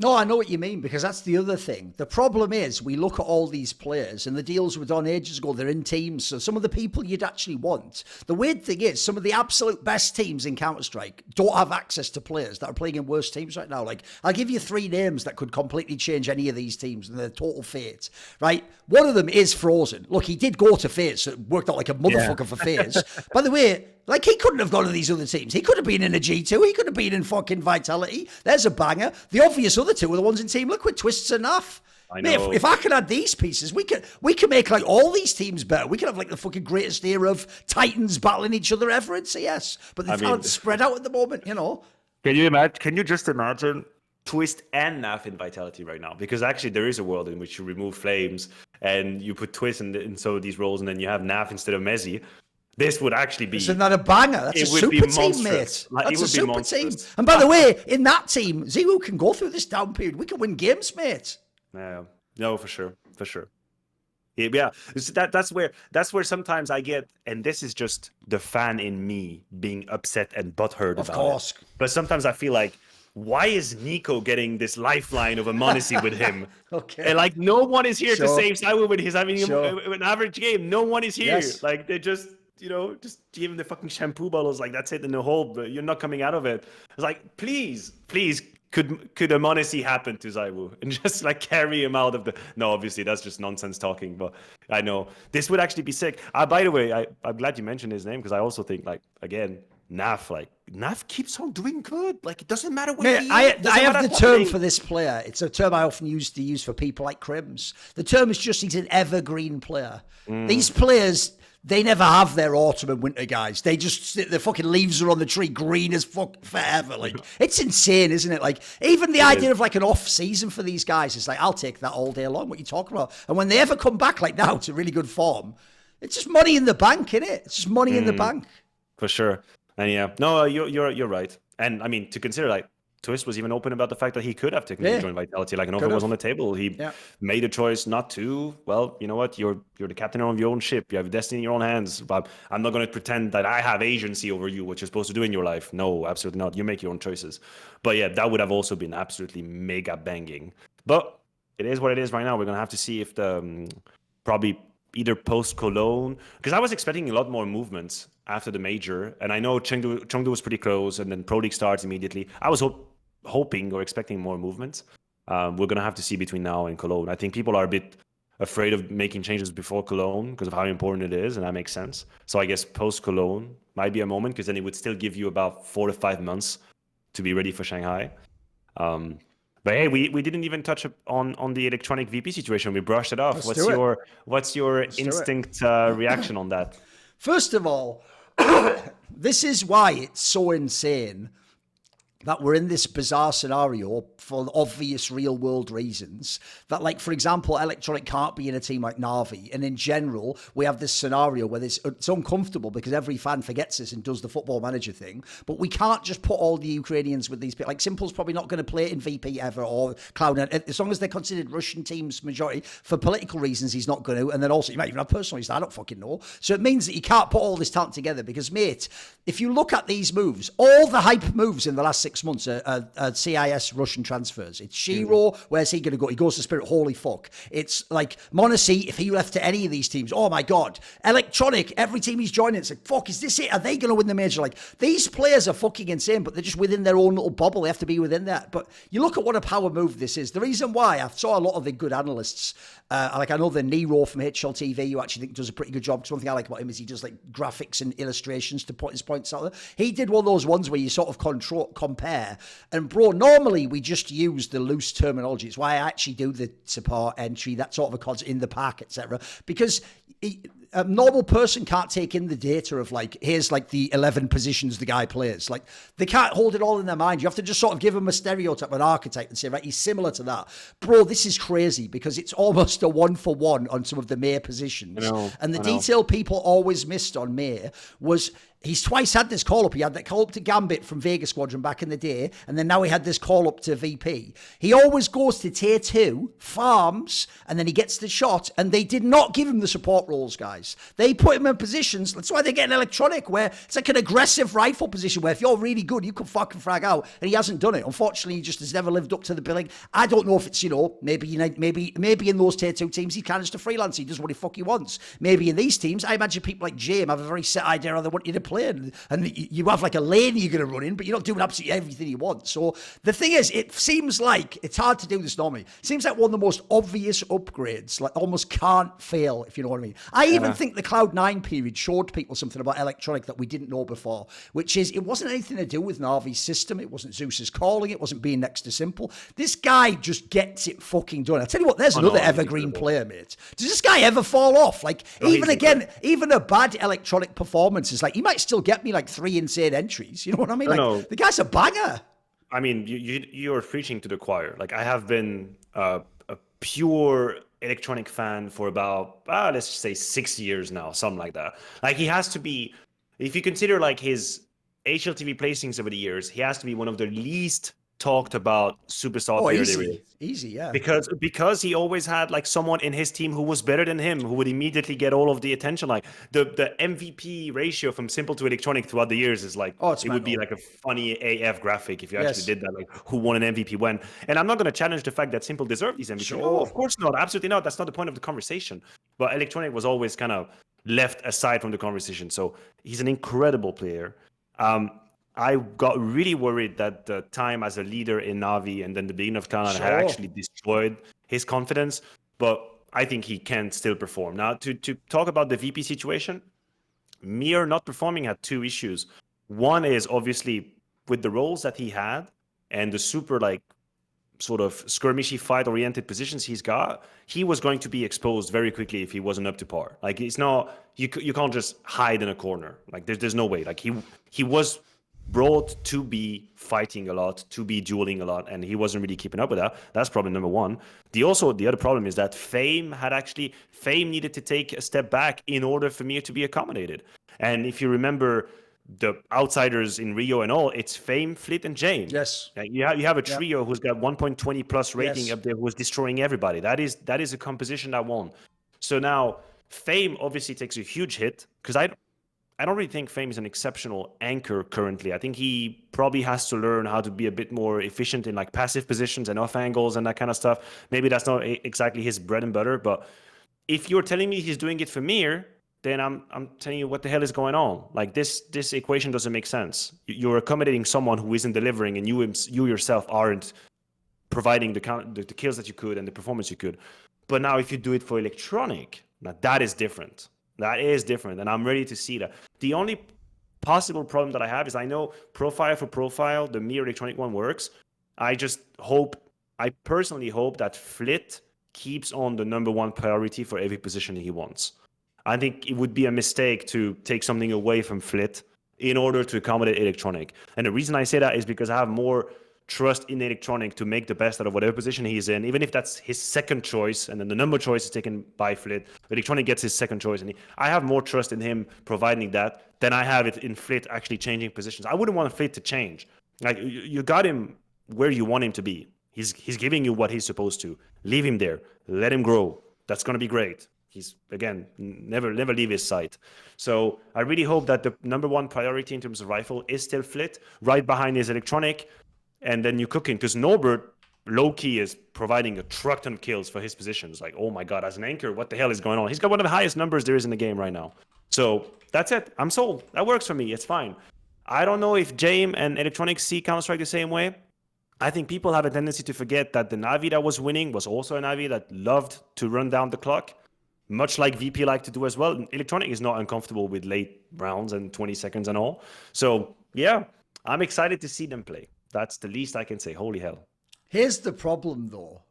No, I know what you mean, because that's the other thing. The problem is we look at all these players and the deals were done ages ago. They're in teams. So some of the people you'd actually want. The weird thing is some of the absolute best teams in Counter-Strike don't have access to players that are playing in worse teams right now. Like, I'll give you 3 names that could completely change any of these teams and their total fate, right? One of them is Frozen. Look, he did go to FaZe, so it worked out like a motherfucker for FaZe. By the way, like, he couldn't have gone to these other teams. He could have been in a G2. He could have been in fucking Vitality. There's a banger. The obvious other two are the ones in Team Liquid, Twists and Naff. I Mate, know. if I can add these pieces, we can make like all these teams better. We can have like the fucking greatest era of Titans battling each other ever in CS. But the talent's spread out at the moment, you know. Can you imagine? Can you just imagine Twist and NAF in Vitality right now? Because actually, there is a world in which you remove Flames and you put Twist in some of these roles, and then you have NAF instead of m0NESY. This would actually be. Isn't that a banger? That's a super team, mate. That's a super team. And by the way, in that team, ZywOo can go through this down period. We can win games, mate. Yeah. No, for sure. Yeah, that's where sometimes I get, and this is just the fan in me being upset and butthurt about it. Of course. But sometimes I feel like, why is NiKo getting this lifeline of a m0NESY with him? Okay. And like, no one is here to save ZywOo with his having Sure. an average game. No one is here. Yes. Like, they just, just give him the fucking shampoo bottles. Like, that's it in the hole, but you're not coming out of it. It's like, please, could a m0NESY happen to ZywOo and just like carry him out of the... No, obviously that's just nonsense talking, but I know this would actually be sick. By the way, I'm glad you mentioned his name, because I also think, like, again, NAF keeps on doing good. Like, it doesn't matter what he is. I have the term for this player. It's a term I often use for people like Crims. The term is just he's an evergreen player. These players, they never have their autumn and winter, guys. They just the fucking leaves are on the tree green as fuck forever. Like, it's insane, isn't it? Like, even the idea of like an off season for these guys is like, I'll take that all day long. What you talking about? And when they ever come back like now to really good form, it's just money in the bank, innit? It's just money in the bank. For sure. And yeah, no, you're right. And I mean, to consider, like, Twist was even open about the fact that he could have technically joined Vitality. Like, an offer was on the table. He made a choice not to. Well, you know what? You're the captain of your own ship. You have destiny in your own hands. But I'm not going to pretend that I have agency over you, what you're supposed to do in your life. No, absolutely not. You make your own choices. But yeah, that would have also been absolutely mega banging. But it is what it is right now. We're going to have to see if the probably either post Cologne, because I was expecting a lot more movements after the major, and I know Chengdu was pretty close, and then Pro League starts immediately. I was hoping or expecting more movements. We're gonna have to see between now and Cologne. I think people are a bit afraid of making changes before Cologne because of how important it is, and that makes sense. So I guess post Cologne might be a moment, because then it would still give you about 4 to 5 months to be ready for Shanghai. But hey, we didn't even touch on the electronic VP situation. We brushed it off. What's your instinct reaction on that? First of all, this is why it's so insane that we're in this bizarre scenario for obvious real world reasons that, like, for example, Electronic can't be in a team like Na'Vi. And in general, we have this scenario where it's uncomfortable because every fan forgets this and does the football manager thing. But we can't just put all the Ukrainians with these people. Like, Simple's probably not going to play in VP ever, or Cloud9. As long as they're considered Russian teams majority, for political reasons, he's not going to. And then also, you might even have personal reasons. I don't fucking know. So it means that you can't put all this talent together because, mate, if you look at these moves, all the hype moves in the last 6 months are CIS Russian transfers. It's Shiro, where's he going to go? He goes to Spirit, holy fuck. It's like m0NESY, if he left to any of these teams, oh my God. Electronic, every team he's joining, it's like, fuck, is this it? Are they going to win the major? Like, these players are fucking insane, but they're just within their own little bubble. They have to be within that. But you look at what a power move this is. The reason why I saw a lot of the good analysts, like I know the Nero from HLTV, who actually think does a pretty good job. Because one thing I like about him is he does like graphics and illustrations to put his points out there. He did one of those ones where you sort of compare. And bro, normally we just use the loose terminology. It's why I actually do the support entry, that sort of a concept in the pack, etc. Because a normal person can't take in the data of like, here's like the 11 positions the guy plays. Like, they can't hold it all in their mind. You have to just sort of give them a stereotype, an archetype, and say, right, he's similar to that. Bro, this is crazy because it's almost a 1-for-1 on some of the May positions. And the detail people always missed on May was he's twice had this call up. He had that call up to Gambit from Vega Squadron back in the day, and then now he had this call up to VP. He always goes to tier 2, farms, and then he gets the shot, and they did not give him the support roles, guys. They put him in positions, that's why they're getting Electronic, where it's like an aggressive rifle position where if you're really good, you can fucking frag out, and he hasn't done it. Unfortunately, he just has never lived up to the billing. I don't know if it's, maybe in those tier 2 teams, he's kind of just a freelance. He does what the fuck he wants. Maybe in these teams, I imagine people like Jame have a very set idea how they want you to playing. And you have like a lane you're going to run in, but you're not doing absolutely everything you want. So the thing is, it seems like, it's hard to do this normally. It seems like one of the most obvious upgrades, like almost can't fail, if you know what I mean. I even think the Cloud9 period showed people something about Electronic that we didn't know before, which is it wasn't anything to do with Navi's system. It wasn't Zeus's calling. It wasn't being next to simple. This guy just gets it fucking done. I'll tell you what, there's another evergreen player, mate. Does this guy ever fall off? Like, even a bad Electronic performance is like, he might still get me like 3 insane entries. You know what I mean? Like, the guy's a banger. I mean, you're preaching to the choir. Like, I have been a pure Electronic fan for about, let's just say 6 years now, something like that. Like, he has to be, if you consider like his HLTV placings over the years, he has to be one of the least talked about superstar players. Easy, yeah. Because he always had like someone in his team who was better than him, who would immediately get all of the attention. Like the MVP ratio from Simple to Electronic throughout the years is like, it would be like a funny AF graphic if you actually did that, like who won an MVP when. And I'm not going to challenge the fact that Simple deserved these MVP. Sure. No, of course not. Absolutely not. That's not the point of the conversation. But Electronic was always kind of left aside from the conversation. So he's an incredible player. I got really worried that the time as a leader in Navi and then the beginning of Cloud9 had actually destroyed his confidence, but I think he can still perform. Now, to talk about the VP situation, Mir not performing had 2 issues. One is obviously with the roles that he had and the super like sort of skirmishy fight-oriented positions he's got, he was going to be exposed very quickly if he wasn't up to par. Like, it's not, you can't just hide in a corner. Like, there's no way. Like, he was brought to be fighting a lot, to be dueling a lot, and he wasn't really keeping up with that. That's problem number one. The other problem is that Fame needed to take a step back in order for Mir to be accommodated. And if you remember the outsiders in Rio and all, it's Fame, Flit, and James. Yes. You have a trio who's got 1.20 plus rating up there, who was destroying everybody. That is a composition that won. So now Fame obviously takes a huge hit, because I don't really think Fame is an exceptional anchor currently. I think he probably has to learn how to be a bit more efficient in like passive positions and off angles and that kind of stuff. Maybe that's not exactly his bread and butter, but if you're telling me he's doing it for Mir, then I'm telling you what the hell is going on. Like this equation doesn't make sense. You're accommodating someone who isn't delivering, and you yourself aren't providing the kills that you could and the performance you could. But now if you do it for Electronic, now that is different. That is different, and I'm ready to see that. The only possible problem that I have is I know profile for profile, the Mir Electronic one works. I personally hope that Flit keeps on the number 1 priority for every position he wants. I think it would be a mistake to take something away from Flit in order to accommodate Electronic. And the reason I say that is because I have more trust in Electronic to make the best out of whatever position he's in, even if that's his second choice, and then the number choice is taken by Flit. Electronic gets his second choice, and I have more trust in him providing that than I have it in Flit actually changing positions. I wouldn't want Flit to change. Like, you got him where you want him to be. He's giving you what he's supposed to. Leave him there. Let him grow. That's going to be great. He's, again, never leave his side. So I really hope that the number 1 priority in terms of rifle is still Flit, right behind his Electronic. And then you're cooking, because Norbert low-key is providing a truck ton of kills for his positions. Like, oh my God, as an anchor, what the hell is going on? He's got one of the highest numbers there is in the game right now. So that's it. I'm sold. That works for me. It's fine. I don't know if James and Electronic see Counter-Strike the same way. I think people have a tendency to forget that the Navi that was winning was also a Navi that loved to run down the clock, much like VP like to do as well. Electronic is not uncomfortable with late rounds and 20 seconds and all. So yeah, I'm excited to see them play. That's the least I can say. Holy hell. Here's the problem, though,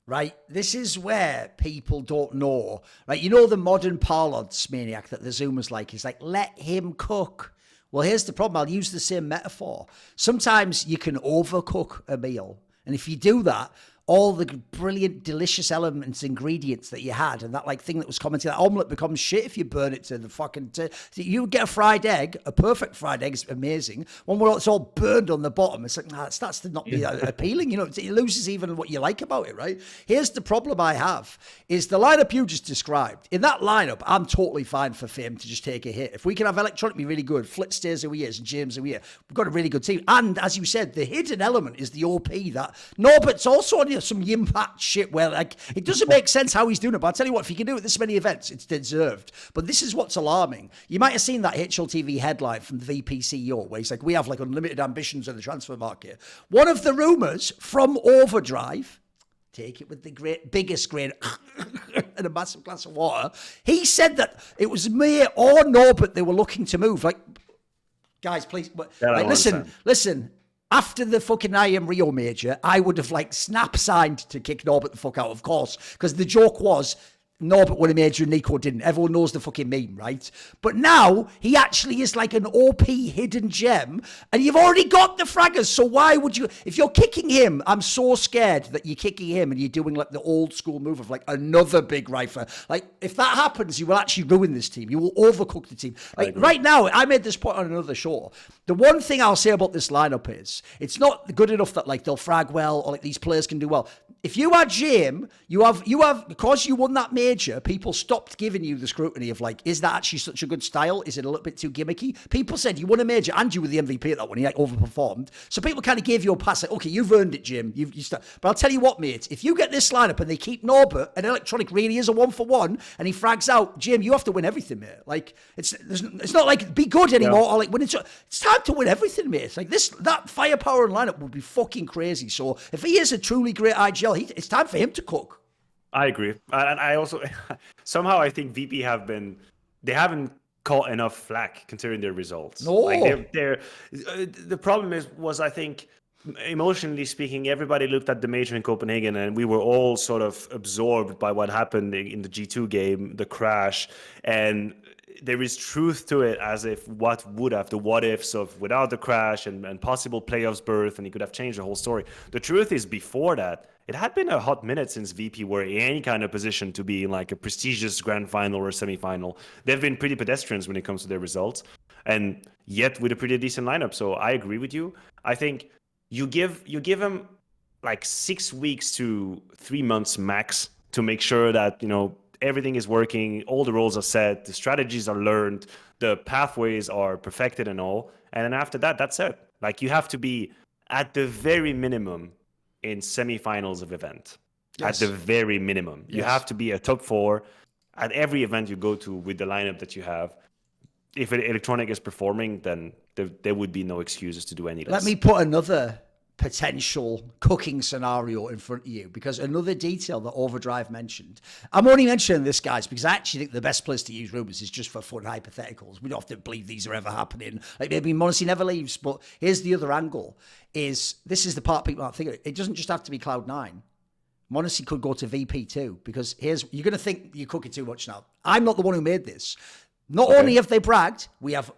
right? This is where people don't know, right? You know the modern parlance maniac that the Zoomers like is like, let him cook. Well, here's the problem. I'll use the same metaphor. Sometimes you can overcook a meal. And if you do that, all the brilliant, delicious elements, ingredients that you had, and that like thing that was commented, that omelette becomes shit if you burn it to the fucking... You get a fried egg, a perfect fried egg is amazing. One where it's all burned on the bottom, it's like, nah, it starts to not be appealing. You know, it loses even what you like about it, right? Here's the problem I have, is the lineup you just described. In that lineup, I'm totally fine for Fame to just take a hit. If we can have Electronic be really good, Flit stays who he is, and James who he is, we've got a really good team. And as you said, the hidden element is the OP that Norbert's also on your some impact shit where like it doesn't make sense how he's doing it. But I'll tell you what, if he can do it this many events, it's deserved. But this is what's alarming. You might have seen that HLTV headline from the VP CEO where he's like, we have like unlimited ambitions in the transfer market. One of the rumors from Overdrive, take it with the biggest grain and a massive glass of water, he said that it was me or Norbert they were looking to move. Like, guys, please, like, listen. After the fucking IM Rio major, I would have like snap signed to kick Norbert the fuck out, of course, because the joke was Norbert won a major and NiKo didn't. Everyone knows the fucking meme, right? But now he actually is like an OP hidden gem, and you've already got the fraggers. So why would you? If you're kicking him, I'm so scared that you're kicking him and you're doing like the old school move of like another big rifle. Like if that happens, you will actually ruin this team. You will overcook the team. Like right now, I made this point on another show. The one thing I'll say about this lineup is it's not good enough that like they'll frag well or like these players can do well. If you are Jim, you have because you won that major, people stopped giving you the scrutiny of like, is that actually such a good style? Is it a little bit too gimmicky? People said you won a major and you were the MVP at that one. He like overperformed. So people kind of gave you a pass like, okay, you've earned it, Jim. But I'll tell you what, mate, if you get this lineup and they keep Norbert and Electronic really is a 1-for-1 and he frags out, Jim, you have to win everything, mate. Like it's not like be good anymore or like when it's time to win everything, mate. It's like that firepower and lineup would be fucking crazy. So if he is a truly great IGL, it's time for him to cook. I agree. And I also, somehow I think VP they haven't caught enough flack considering their results. No. Like the problem was, I think, emotionally speaking, everybody looked at the major in Copenhagen and we were all sort of absorbed by what happened in the G2 game, the crash. And there is truth to it as if what ifs of without the crash and possible playoffs berth, and he could have changed the whole story. The truth is before that, it had been a hot minute since VP were in any kind of position to be in like a prestigious grand final or semi-final. They've been pretty pedestrians when it comes to their results, and yet with a pretty decent lineup. So I agree with you. I think you give them like 6 weeks to 3 months max to make sure that, you know, everything is working, all the roles are set, the strategies are learned, the pathways are perfected and all. And then after that, that's it. Like you have to be at the very minimum in semifinals of event. Yes. At the very minimum. Yes. You have to be a top 4 at every event you go to with the lineup that you have. If Electronic is performing, then there would be no excuses to do any less. Let me put another potential cooking scenario in front of you, because another detail that Overdrive mentioned, I'm only mentioning this, guys, because I actually think the best place to use rumors is just for fun hypotheticals. We don't have to believe these are ever happening. Like maybe m0NESY never leaves, but here's the other angle, is this is the part people aren't thinking. It doesn't just have to be Cloud9. m0NESY could go to VP too, because you're going to think you're cooking too much now. I'm not the one who made this. Not only have they bragged, we have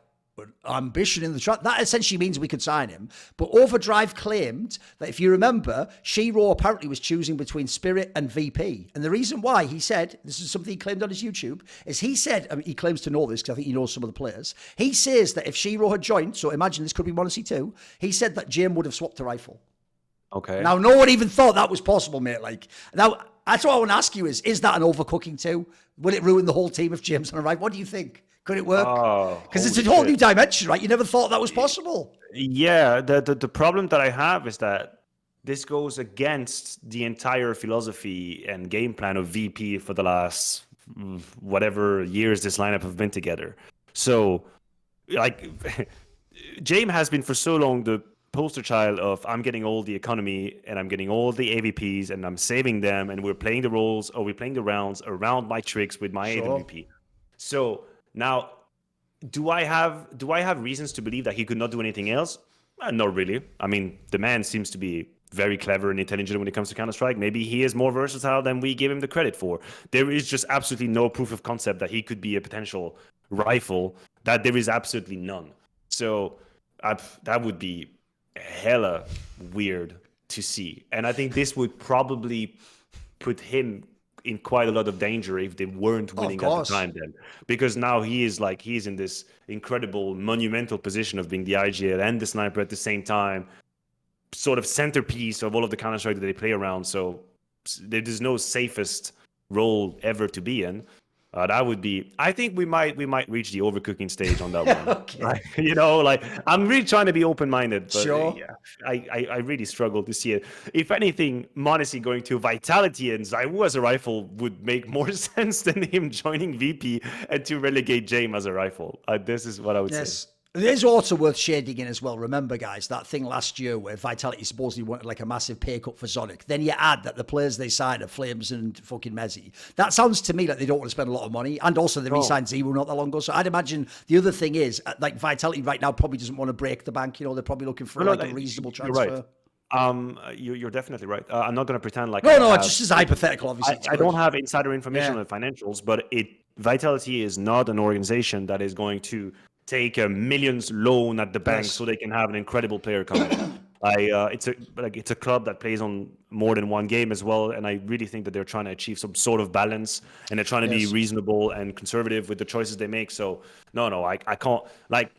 ambition in the track. That essentially means we could sign him. But Overdrive claimed that, if you remember, Shiro apparently was choosing between Spirit and VP. And the reason why, he said, this is something he claimed on his YouTube, is he said, I mean, he claims to know this because I think he knows some of the players. He says that if Shiro had joined, so imagine this could be m0NESY too, he said that Jim would have swapped a rifle. Okay. Now, no one even thought that was possible, mate. Like, now, that's what I want to ask you is that an overcooking too? Will it ruin the whole team if Jim's on a rifle? What do you think? Could it work? Because it's a whole new dimension, right? You never thought that was possible. Yeah, the problem that I have is that this goes against the entire philosophy and game plan of VP for the last whatever years this lineup have been together. So, like, James has been for so long the poster child of I'm getting all the economy and I'm getting all the AVPs and I'm saving them and we're playing the roles or we're playing the rounds around my tricks with my AWP. So now, do I have reasons to believe that he could not do anything else? Not really. I mean, the man seems to be very clever and intelligent when it comes to Counter-Strike. Maybe he is more versatile than we give him the credit for. There is just absolutely no proof of concept that he could be a potential rifle. That there is absolutely none. So that would be hella weird to see. And I think this would probably put him in quite a lot of danger if they weren't winning at the time then. Because now he's in this incredible monumental position of being the IGL and the sniper at the same time, sort of centerpiece of all of the Counter-Strike that they play around. So there is no safest role ever to be in. That would be. I think we might reach the overcooking stage on that one. Okay. Like, you know, like I'm really trying to be open-minded, but Sure. yeah, I really struggle to see it. If anything, m0NESY going to Vitality and ZywOo as a rifle would make more sense than him joining VP and to relegate Jame as a rifle. This is what I would say. It is also worth shading in as well. Remember, guys, that thing last year where Vitality supposedly wanted like a massive pay cut for Zonic. Then you add that the players they signed are Flames and fucking m0NESY. That sounds to me like they don't want to spend a lot of money. And also they re-signed ZywOo not that long ago. So I'd imagine the other thing is, like, Vitality right now probably doesn't want to break the bank. You know, they're probably looking for a reasonable transfer. Right. You're definitely right. I'm not going to pretend like just as hypothetical. Obviously, I don't have insider information on the financials, but Vitality is not an organization that is going to take a millions loan at the bank so they can have an incredible player coming in. It's a club that plays on more than one game as well, and I really think that they're trying to achieve some sort of balance, and they're trying to be reasonable and conservative with the choices they make. So I can't, like,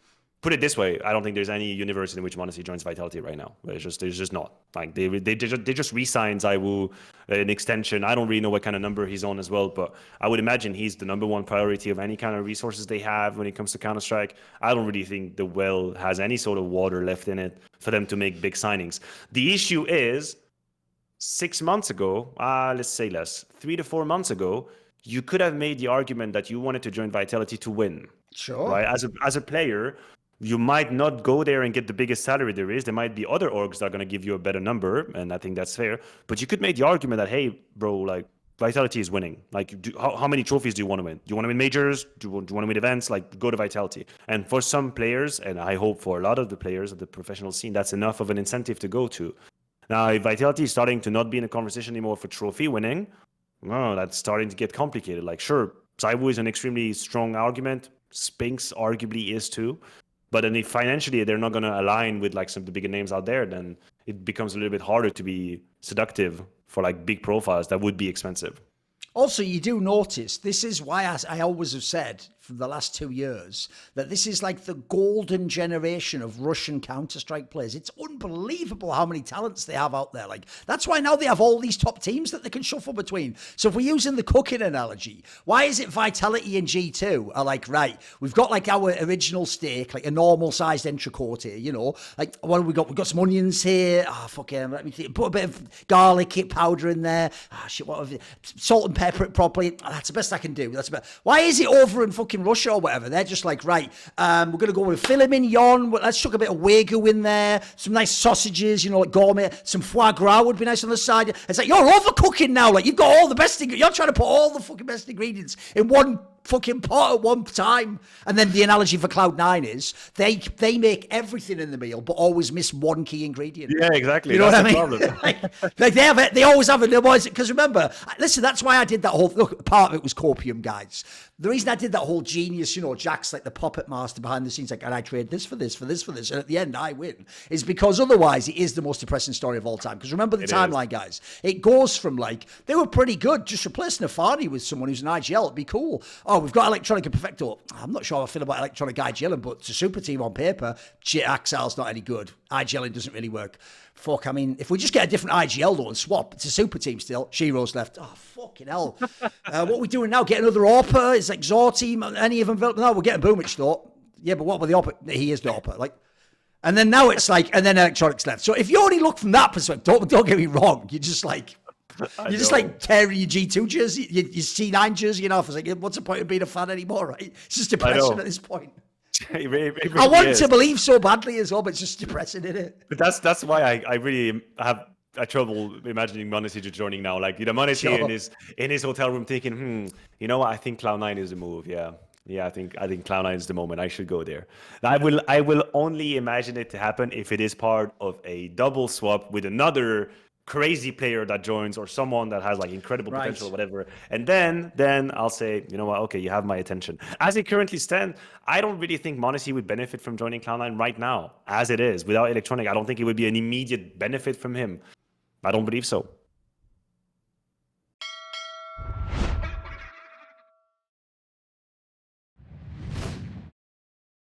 put it this way, I don't think there's any universe in which m0NESY joins Vitality right now. There's just not. Like they just re-signed ZywOo an extension. I don't really know what kind of number he's on as well, but I would imagine he's the number one priority of any kind of resources they have when it comes to Counter-Strike. I don't really think the well has any sort of water left in it for them to make big signings. The issue is 6 months ago, let's say less, 3 to 4 months ago, you could have made the argument that you wanted to join Vitality to win. Sure. Right? As a player, you might not go there and get the biggest salary there is. There might be other orgs that are going to give you a better number, and I think that's fair. But you could make the argument that, hey, bro, like, Vitality is winning. Like, how many trophies do you want to win? Do you want to win majors? Do you want to win events? Like, go to Vitality. And for some players, and I hope for a lot of the players of the professional scene, that's enough of an incentive to go to. Now, if Vitality is starting to not be in a conversation anymore for trophy winning, that's starting to get complicated. Like, sure, ZywOo is an extremely strong argument. Spinks arguably is too. But then if financially they're not going to align with like some of the bigger names out there, then it becomes a little bit harder to be seductive for like big profiles that would be expensive. Also, you do notice, this is why I always have said for the last 2 years that this is like the golden generation of Russian Counter-Strike players. It's unbelievable how many talents they have out there. Like, that's why now they have all these top teams that they can shuffle between. So if we're using the cooking analogy, why is it Vitality and G2 are like, right, we've got like our original steak, like a normal sized entrecote here, you know, like what have we got? We've got some onions here. Fucking, let me think. Put a bit of garlic powder in there. What have you? Salt and pepper it properly. That's the best I can do. Why is it over in fucking Russia or whatever? They're just like, right, we're going to go with filet mignon. Let's chuck a bit of Wagyu in there. Some nice sausages, you know, like gourmet. Some foie gras would be nice on the side. It's like, you're overcooking now. Like, you've got all the best ingredients. You're trying to put all the fucking best ingredients in one fucking pot at one time. And then the analogy for Cloud9 is they make everything in the meal but always miss one key ingredient. Yeah, exactly. You know that's what I mean? like they always have it. Because remember, listen, that's why I did that whole look. Part of it was copium, guys. The reason I did that whole genius, you know, Jack's like the puppet master behind the scenes, like, and I trade this for this, for this, for this, and at the end I win, is because otherwise it is the most depressing story of all time. Because remember the timeline, guys. It goes from like, they were pretty good, just replacing Nafani with someone who's an IGL, it'd be cool. Oh, we've got Electronic and Perfecto. I'm not sure how I feel about Electronic IGL, but it's a super team on paper. Axel's not any good. IGL doesn't really work. Fuck, I mean, if we just get a different IGL though and swap, it's a super team still. Shiro's left. Oh, fucking hell. What are we doing now? Get another AWPer? Is like Zor team, any of them? No, we're getting Boomich though. Yeah, but what about the AWPer? He is the AWPer. Like, and then now it's like, and then Electronic's left. So if you only look from that perspective, don't get me wrong. You're just like, like tearing your G2 jersey, your C9 jersey, you know. It's like, what's the point of being a fan anymore, right? It's just depressing at this point. It really I want to believe so badly as well, but it's just depressing, isn't it? But that's why I really have trouble imagining m0NESY just joining now. Like, you know, m0NESY in his hotel room thinking, you know what, I think Cloud9 is the move. Yeah, I think Cloud9 is the moment. I should go there. I will only imagine it to happen if it is part of a double swap with another crazy player that joins or someone that has like incredible potential or whatever, and then I'll say, you know what, okay, you have my attention. As it currently stands, I don't really think m0NESY would benefit from joining Cloud9 right now. As it is, without Electronic, I don't think it would be an immediate benefit from him. I don't believe so.